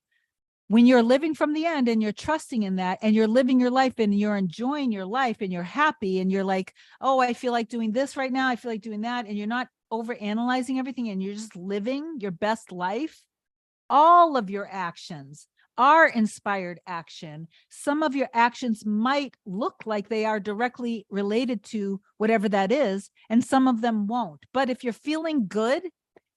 when you're living from the end and you're trusting in that and you're living your life and you're enjoying your life and you're happy and you're like, oh, I feel like doing this right now. I feel like doing that. And you're not over analyzing everything and you're just living your best life. All of your actions are inspired action. Some of your actions might look like they are directly related to whatever that is, and some of them won't. But if you're feeling good,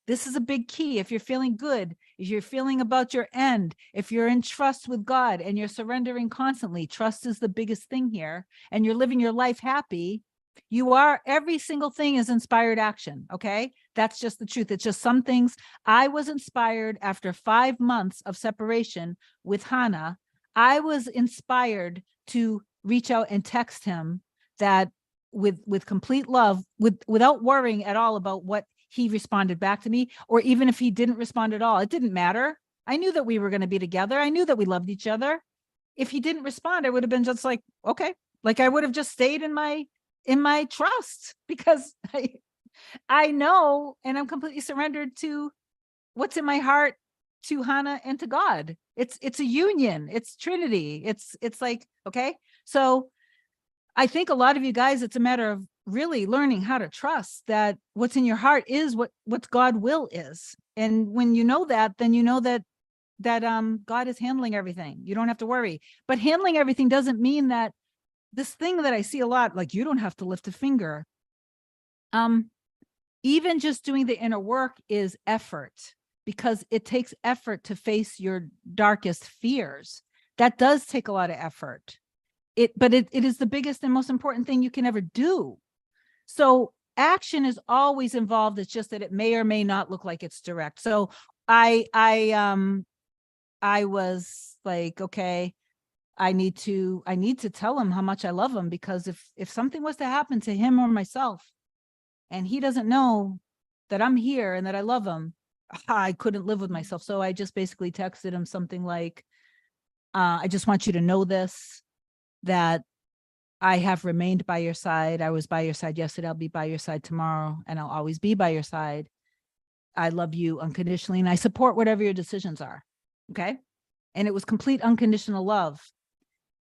this is a big key. If you're feeling good, if you're feeling about your end, if you're in trust with God and you're surrendering constantly, trust is the biggest thing here, and you're living your life happy, you are, every single thing is inspired action. Okay. That's just the truth. It's just some things. I was inspired after 5 months of separation with Hannah. I was inspired to reach out and text him that with complete love, without worrying at all about what he responded back to me, or even if he didn't respond at all, it didn't matter. I knew that we were going to be together. I knew that we loved each other. If he didn't respond, I would have been just like, okay, like I would have just stayed in my trust, because I know, and I'm completely surrendered to what's in my heart, to Hannah and to God. It's a union. It's Trinity. It's like, okay. So I think a lot of you guys, it's a matter of really learning how to trust that what's in your heart is what God will is. And when you know that, then you know that God is handling everything. You don't have to worry. But handling everything doesn't mean that this thing that I see a lot, like you don't have to lift a finger. Even just doing the inner work is effort, because it takes effort to face your darkest fears. That does take a lot of effort. But it is the biggest and most important thing you can ever do. So action is always involved. It's just that it may or may not look like it's direct. So I was like, okay, I need to tell him how much I love him, because if something was to happen to him or myself and he doesn't know that I'm here and that I love him, I couldn't live with myself. So I just basically texted him something like, I just want you to know this, that I have remained by your side. I was by your side yesterday. I'll be by your side tomorrow, and I'll always be by your side. I love you unconditionally, and I support whatever your decisions are. Okay. And it was complete unconditional love.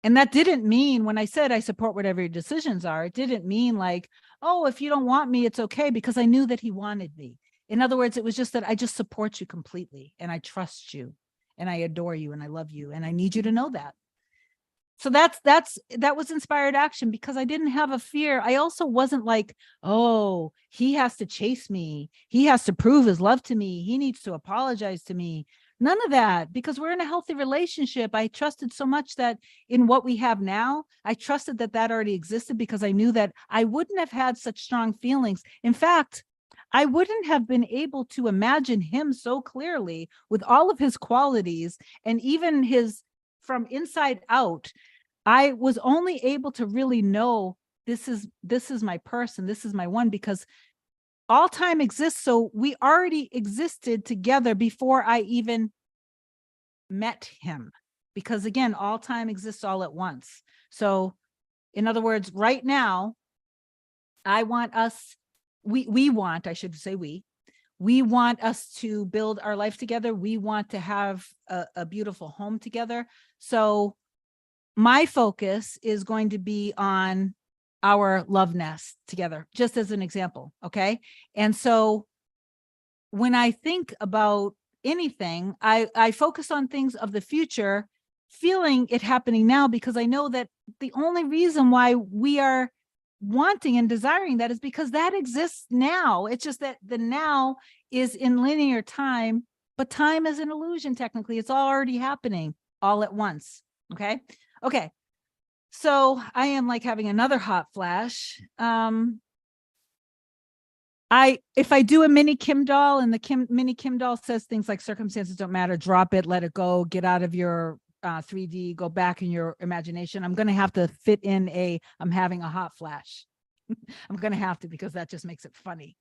And that didn't mean, when I said I support whatever your decisions are, it didn't mean like, oh, if you don't want me, it's okay, because I knew that he wanted me. In other words, it was just that I just support you completely, and I trust you, and I adore you, and I love you, and I need you to know that. So that was inspired action, because I didn't have a fear. I also wasn't like, oh, he has to chase me. He has to prove his love to me. He needs to apologize to me. None of that, because we're in a healthy relationship. I trusted so much that in what we have now, I trusted that already existed, because I knew that I wouldn't have had such strong feelings. In fact, I wouldn't have been able to imagine him so clearly with all of his qualities, and even his from inside out. I was only able to really know this is my person, this is my one, because all time exists. So we already existed together before I even met him, because again, all time exists all at once. So in other words, right now, I want us, we want, I should say we want us to build our life together. We want to have a beautiful home together. So my focus is going to be on our love nest together, just as an example. Okay. And so when I think about anything, I focus on things of the future, feeling it happening now, because I know that the only reason why we are wanting and desiring that is because that exists now. It's just that the now is in linear time, but time is an illusion. Technically, it's all already happening all at once. Okay. Okay. So I am like having another hot flash. If I do a mini Kim doll and the mini Kim doll says things like circumstances don't matter, drop it, let it go, get out of your 3D, go back in your imagination, I'm going to have to fit in I'm having a hot flash. I'm going to have to, because that just makes it funny.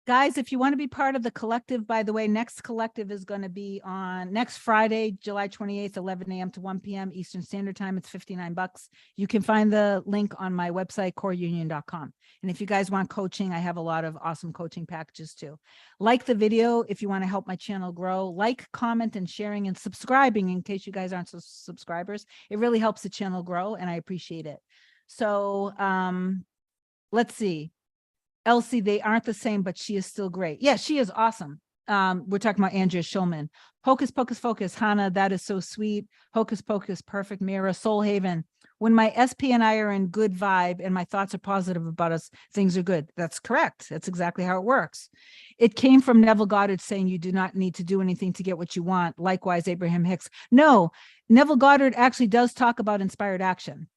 Guys, if you want to be part of the collective, by the way, next collective is going to be on next Friday, July 28th, 11 a.m. to 1 p.m. Eastern Standard Time. It's $59. You can find the link on my website, coreunion.com. And if you guys want coaching, I have a lot of awesome coaching packages too. Like the video if you want to help my channel grow. Like, comment, and sharing and subscribing in case you guys aren't subscribers. It really helps the channel grow, and I appreciate it. So let's see. Elsie, they aren't the same, but she is still great. Yeah, she is awesome. We're talking about Andrea Schulman. Hocus Pocus Focus, Hannah, that is so sweet. Hocus Pocus, perfect mirror. Soul Haven. When my SP and I are in good vibe and my thoughts are positive about us, things are good. That's correct. That's exactly how it works. It came from Neville Goddard saying you do not need to do anything to get what you want. Likewise, Abraham Hicks. No, Neville Goddard actually does talk about inspired action.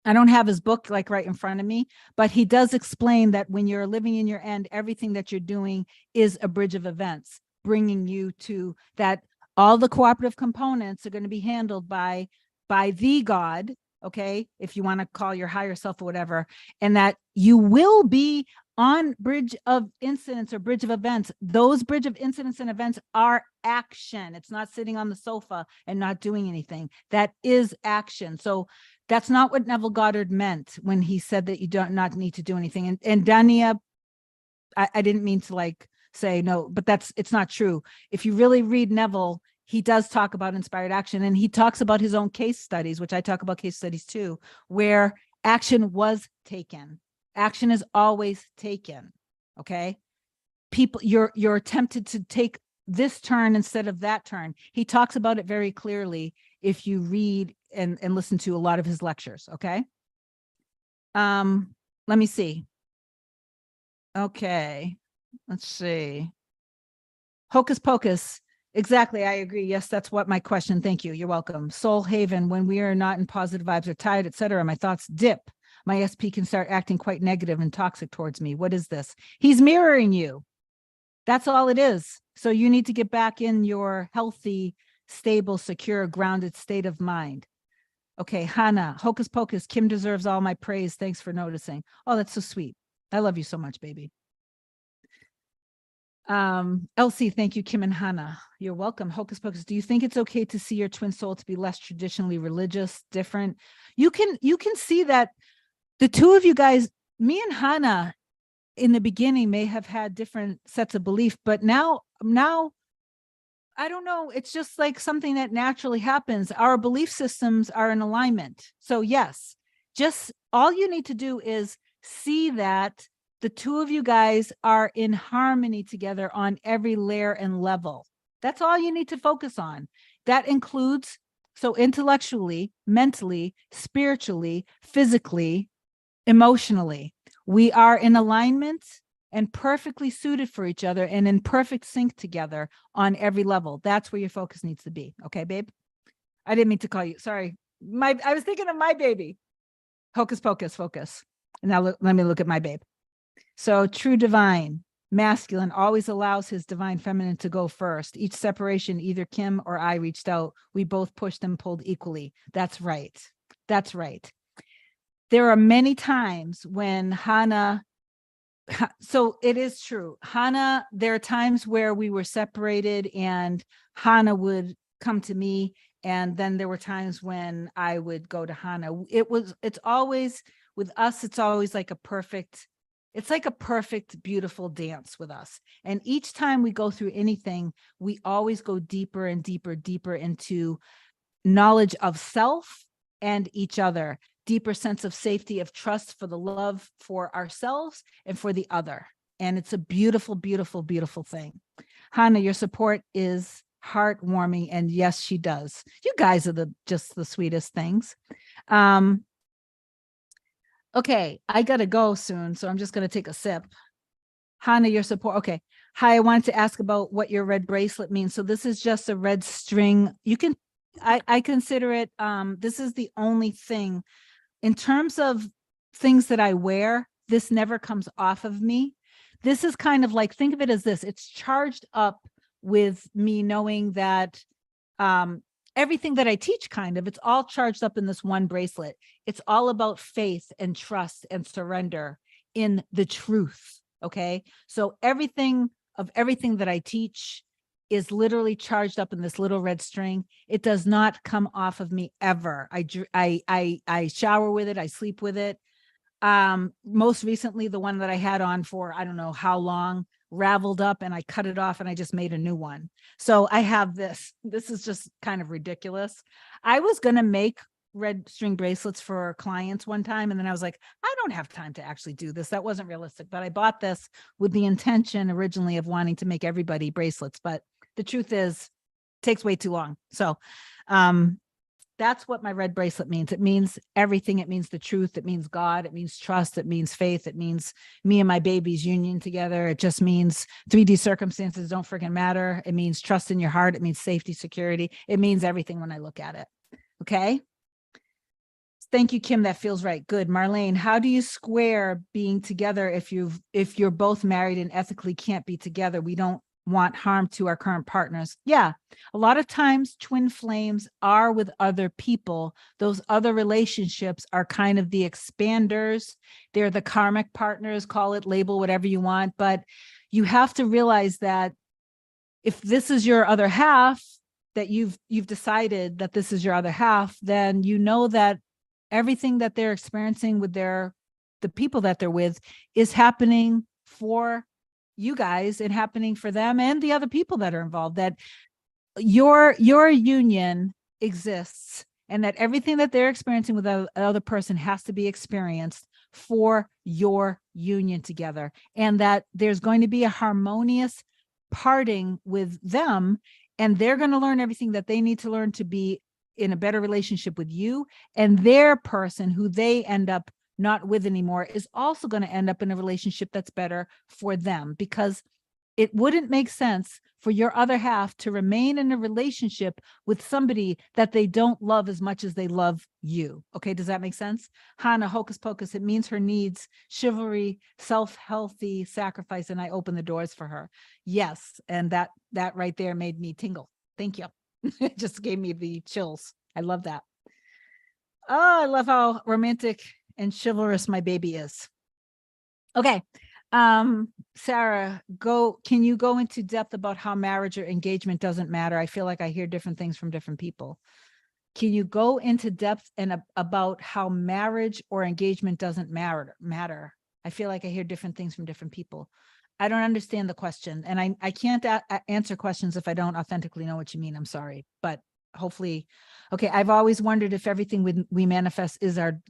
I don't have his book like right in front of me, but he does explain that when you're living in your end, everything that you're doing is a bridge of events, bringing you to that. All the cooperative components are going to be handled by the God, okay, if you want to call your higher self or whatever, and that you will be on bridge of incidents or bridge of events. Those bridge of incidents and events are action. It's not sitting on the sofa and not doing anything. That is action. So that's not what Neville Goddard meant when he said that you don't not need to do anything. And Dania, I didn't mean to like say no, but it's not true. If you really read Neville, he does talk about inspired action, and he talks about his own case studies, which I talk about case studies too, where action was taken. Action is always taken. Okay. People, you're tempted to take this turn instead of that turn. He talks about it very clearly if you read and listen to a lot of his lectures. Okay. Let me see. Okay. Let's see. Hocus Pocus. Exactly. I agree. Yes, that's what my question. Thank you. You're welcome. Soul Haven. When we are not in positive vibes or tired, etc., my thoughts dip. My SP can start acting quite negative and toxic towards me. What is this? He's mirroring you. That's all it is. So you need to get back in your healthy, stable, secure, grounded state of mind. Okay, Hannah, Hocus Pocus, Kim deserves all my praise. Thanks for noticing. Oh, that's so sweet. I love you so much, baby. Elsie, thank you, Kim and Hannah. You're welcome. Hocus Pocus, do you think it's okay to see your twin soul to be less traditionally religious, different? You can see that the two of you guys, me and Hannah, in the beginning may have had different sets of belief, but now I don't know. It's just like something that naturally happens. Our belief systems are in alignment. So yes, just all you need to do is see that the two of you guys are in harmony together on every layer and level. That's all you need to focus on. That includes, so intellectually, mentally, spiritually, physically, emotionally, we are in alignment and perfectly suited for each other and in perfect sync together on every level. That's where your focus needs to be. Okay, babe? I didn't mean to call you. Sorry. I was thinking of my baby. Hocus Pocus, focus. And now let me look at my babe. So true divine, masculine always allows his divine feminine to go first. Each separation, either Kim or I reached out. We both pushed and pulled equally. That's right. That's right. There are many times when Hannah, so it is true. Hannah, there are times where we were separated and Hannah would come to me. And then there were times when I would go to Hannah. It's always, with us, it's always like a perfect, beautiful dance with us. And each time we go through anything, we always go deeper and deeper, deeper into knowledge of self and each other. Deeper sense of safety, of trust, for the love for ourselves and for the other. And it's a beautiful, beautiful, beautiful thing. Hannah, your support is heartwarming. And yes, she does. You guys are just the sweetest things. Okay, I gotta go soon, so I'm just gonna take a sip. Hannah, your support. Okay. Hi, I wanted to ask about what your red bracelet means. So this is just a red string. You can, I consider it, this is the only thing. In terms of things that I wear, this never comes off of me. This is kind of like, think of it as this. It's charged up with me knowing that everything that I teach, kind of, it's all charged up in this one bracelet. It's all about faith and trust and surrender in the truth. Okay. So everything that I teach is literally charged up in this little red string. It does not come off of me ever. I shower with it. I sleep with it. Most recently, the one that I had on for, I don't know how long, raveled up, and I cut it off and I just made a new one. So I have this. This is just kind of ridiculous. I was going to make red string bracelets for clients one time, and then I was like, I don't have time to actually do this. That wasn't realistic, but I bought this with the intention originally of wanting to make everybody bracelets. But the truth is, it takes way too long. So, that's what my red bracelet means. It means everything. It means the truth. It means God. It means trust. It means faith. It means me and my baby's union together. It just means 3D circumstances don't freaking matter. It means trust in your heart. It means safety, security. It means everything when I look at it. Okay. Thank you, Kim. That feels right. Good. Marlene, how do you square being together if you're both married and ethically can't be together? We don't want harm to our current partners. Yeah. A lot of times twin flames are with other people. Those other relationships are kind of the expanders. They're the karmic partners, call it, label, whatever you want. But you have to realize that if this is your other half, that you've decided that this is your other half, then you know that everything that they're experiencing with the people that they're with is happening for you guys and happening for them and the other people that are involved, that your union exists and that everything that they're experiencing with the other person has to be experienced for your union together, and that there's going to be a harmonious parting with them, and they're going to learn everything that they need to learn to be in a better relationship with you, and their person who they end up not with anymore is also going to end up in a relationship that's better for them, because it wouldn't make sense for your other half to remain in a relationship with somebody that they don't love as much as they love you. Okay, does that make sense? Hannah, hocus pocus, it means her needs chivalry, self-healthy sacrifice, and I open the doors for her. Yes, and that right there made me tingle. Thank you. It just gave me the chills. I love that. Oh, I love how romantic and chivalrous my baby is. Okay. Sarah, can you go into depth about how marriage or engagement doesn't matter? I feel like I hear different things from different people. Can you go into depth and about how marriage or engagement doesn't matter? I feel like I hear different things from different people. I don't understand the question, and I can't answer questions if I don't authentically know what you mean. I'm sorry, but hopefully, okay. I've always wondered if everything we manifest is our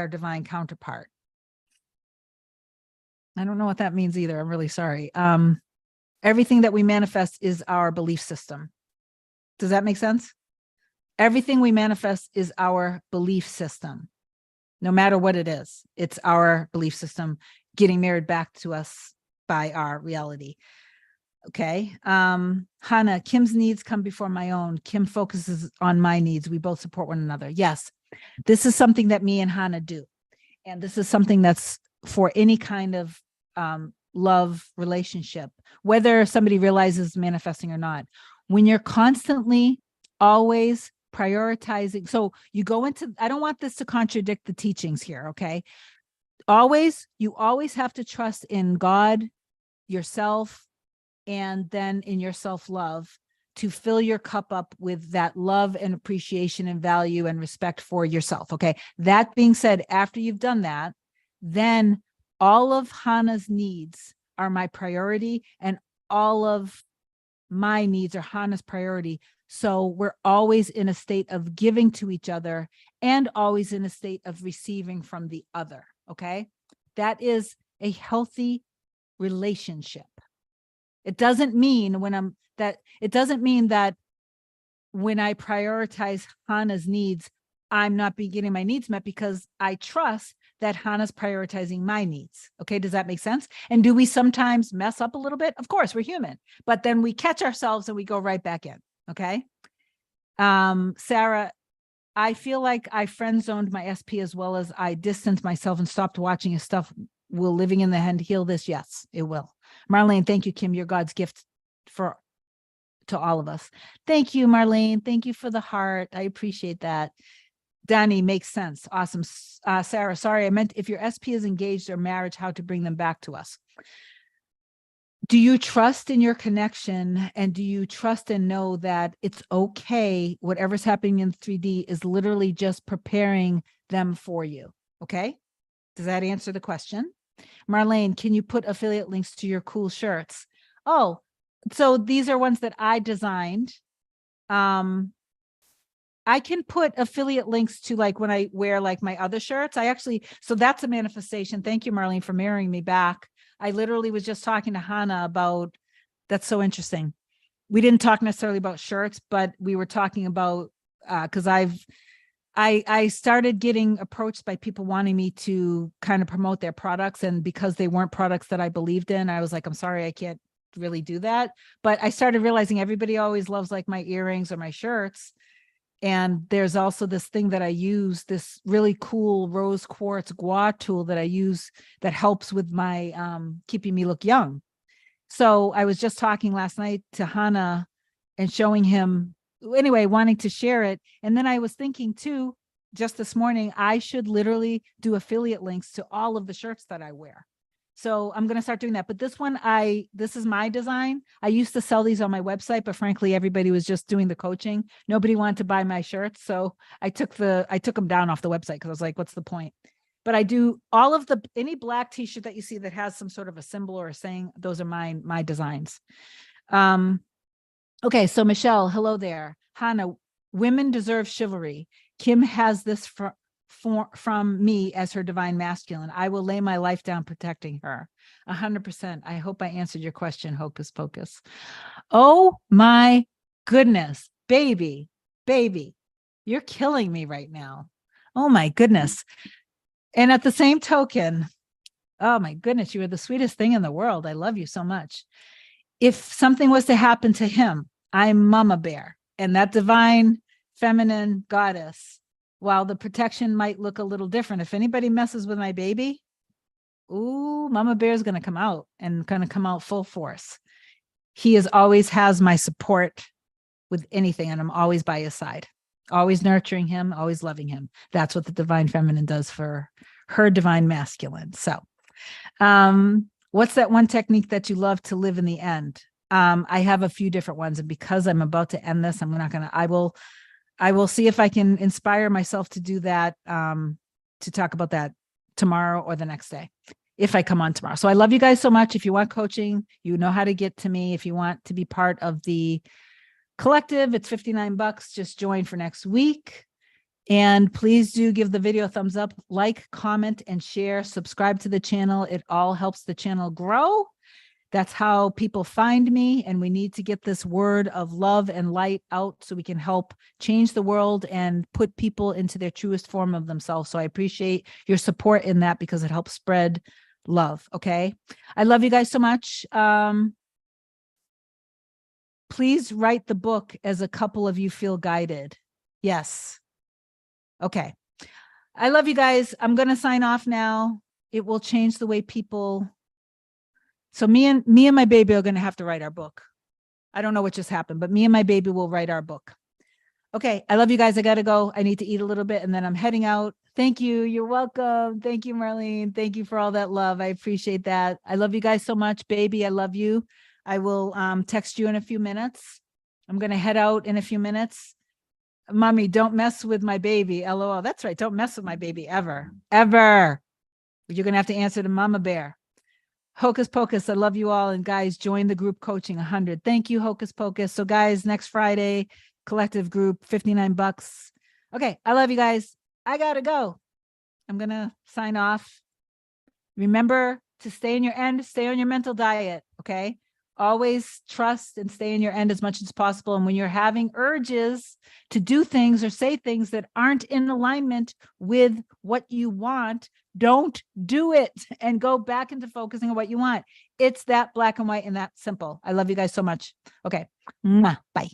divine counterpart. I don't know what that means either. I'm really sorry. Everything that we manifest is our belief system. Does that make sense? Everything we manifest is our belief system. No matter what it is, it's our belief system getting mirrored back to us by our reality. Okay. Hannah, Kim's needs come before my own. Kim focuses on my needs. We both support one another. Yes. This is something that me and Hannah do. And this is something that's for any kind of love relationship, whether somebody realizes manifesting or not. When you're constantly always prioritizing, so you go into, I don't want this to contradict the teachings here, okay? You always have to trust in God, yourself, and then in your self-love to fill your cup up with that love and appreciation and value and respect for yourself, okay? That being said, after you've done that, then all of Hannah's needs are my priority, and all of my needs are Hannah's priority. So we're always in a state of giving to each other and always in a state of receiving from the other, okay? That is a healthy relationship. It doesn't mean that when I prioritize Hannah's needs, I'm not getting my needs met, because I trust that Hannah's prioritizing my needs. Okay, does that make sense? And do we sometimes mess up a little bit? Of course, we're human, but then we catch ourselves and we go right back in. Okay. Sarah, I feel like I friend zoned my SP as well as I distanced myself and stopped watching his stuff. Will living in the hand heal this? Yes, it will. Marlene, thank you, Kim. You're God's gift to all of us. Thank you, Marlene. Thank you for the heart. I appreciate that. Danny, makes sense. Awesome. Sarah, sorry, I meant if your SP is engaged or marriage, how to bring them back to us. Do you trust in your connection, and do you trust and know that it's okay? Whatever's happening in 3D is literally just preparing them for you. Okay. Does that answer the question? Marlene, can you put affiliate links to your cool shirts? Oh, so these are ones that I designed. I can put affiliate links to like when I wear like my other shirts. So that's a manifestation. Thank you, Marlene, for marrying me back. I literally was just talking to Hannah about, that's so interesting. We didn't talk necessarily about shirts, but we were talking about, because I started getting approached by people wanting me to kind of promote their products. And because they weren't products that I believed in, I was like, I'm sorry, I can't really do that. But I started realizing everybody always loves like my earrings or my shirts. And there's also this thing that I use, this really cool rose quartz gua tool that I use that helps with my keeping me look young. So I was just talking last night to Hannah and showing him, anyway, wanting to share it. And then I was thinking too, just this morning, I should literally do affiliate links to all of the shirts that I wear. So I'm going to start doing that. But this one, this is my design. I used to sell these on my website, but frankly, everybody was just doing the coaching. Nobody wanted to buy my shirts. So I took them down off the website because I was like, what's the point? But I do all of any black t-shirt that you see that has some sort of a symbol or a saying, those are my designs. Okay. So Michelle, hello there. Hannah, women deserve chivalry. Kim has this from me as her divine masculine. I will lay my life down protecting her. 100%. I hope I answered your question, Hocus Pocus. Oh my goodness, baby, you're killing me right now. Oh my goodness. And at the same token, oh my goodness, you are the sweetest thing in the world. I love you so much. If something was to happen to him, I'm Mama Bear, and that divine feminine goddess, while the protection might look a little different, if anybody messes with my baby, ooh, Mama Bear is going to come out and going to come out full force. He always has my support with anything, and I'm always by his side, always nurturing him, always loving him. That's what the divine feminine does for her divine masculine. So, what's that one technique that you love to live in the end? I have a few different ones, and because I'm about to end this, I will see if I can inspire myself to do that, to talk about that tomorrow or the next day, if I come on tomorrow. So I love you guys so much. If you want coaching, you know how to get to me. If you want to be part of the collective, it's $59. Just join for next week. And please do give the video a thumbs up, like, comment, and share, subscribe to the channel. It all helps the channel grow. That's how people find me, and we need to get this word of love and light out so we can help change the world and put people into their truest form of themselves. So I appreciate your support in that because it helps spread love. Okay. I love you guys so much. Please write the book as a couple of you feel guided. Yes. Okay. I love you guys. I'm going to sign off now. It will change the way people. So me and my baby are going to have to write our book. I don't know what just happened, but me and my baby will write our book. Okay. I love you guys. I got to go. I need to eat a little bit and then I'm heading out. Thank you. You're welcome. Thank you, Marlene. Thank you for all that love. I appreciate that. I love you guys so much, baby. I love you. I will text you in a few minutes. I'm going to head out in a few minutes. Mommy, don't mess with my baby. LOL. That's right. Don't mess with my baby ever, ever. You're going to have to answer to Mama Bear. Hocus Pocus, I love you all. And guys, join the group coaching 100. Thank you, Hocus Pocus. So guys, next Friday, collective group, $59. Okay, I love you guys. I gotta go. I'm gonna sign off. Remember to stay in your end, stay on your mental diet, okay? Always trust and stay in your end as much as possible. And when you're having urges to do things or say things that aren't in alignment with what you want, don't do it and go back into focusing on what you want. It's that black and white and that simple. I love you guys so much. Okay. Bye.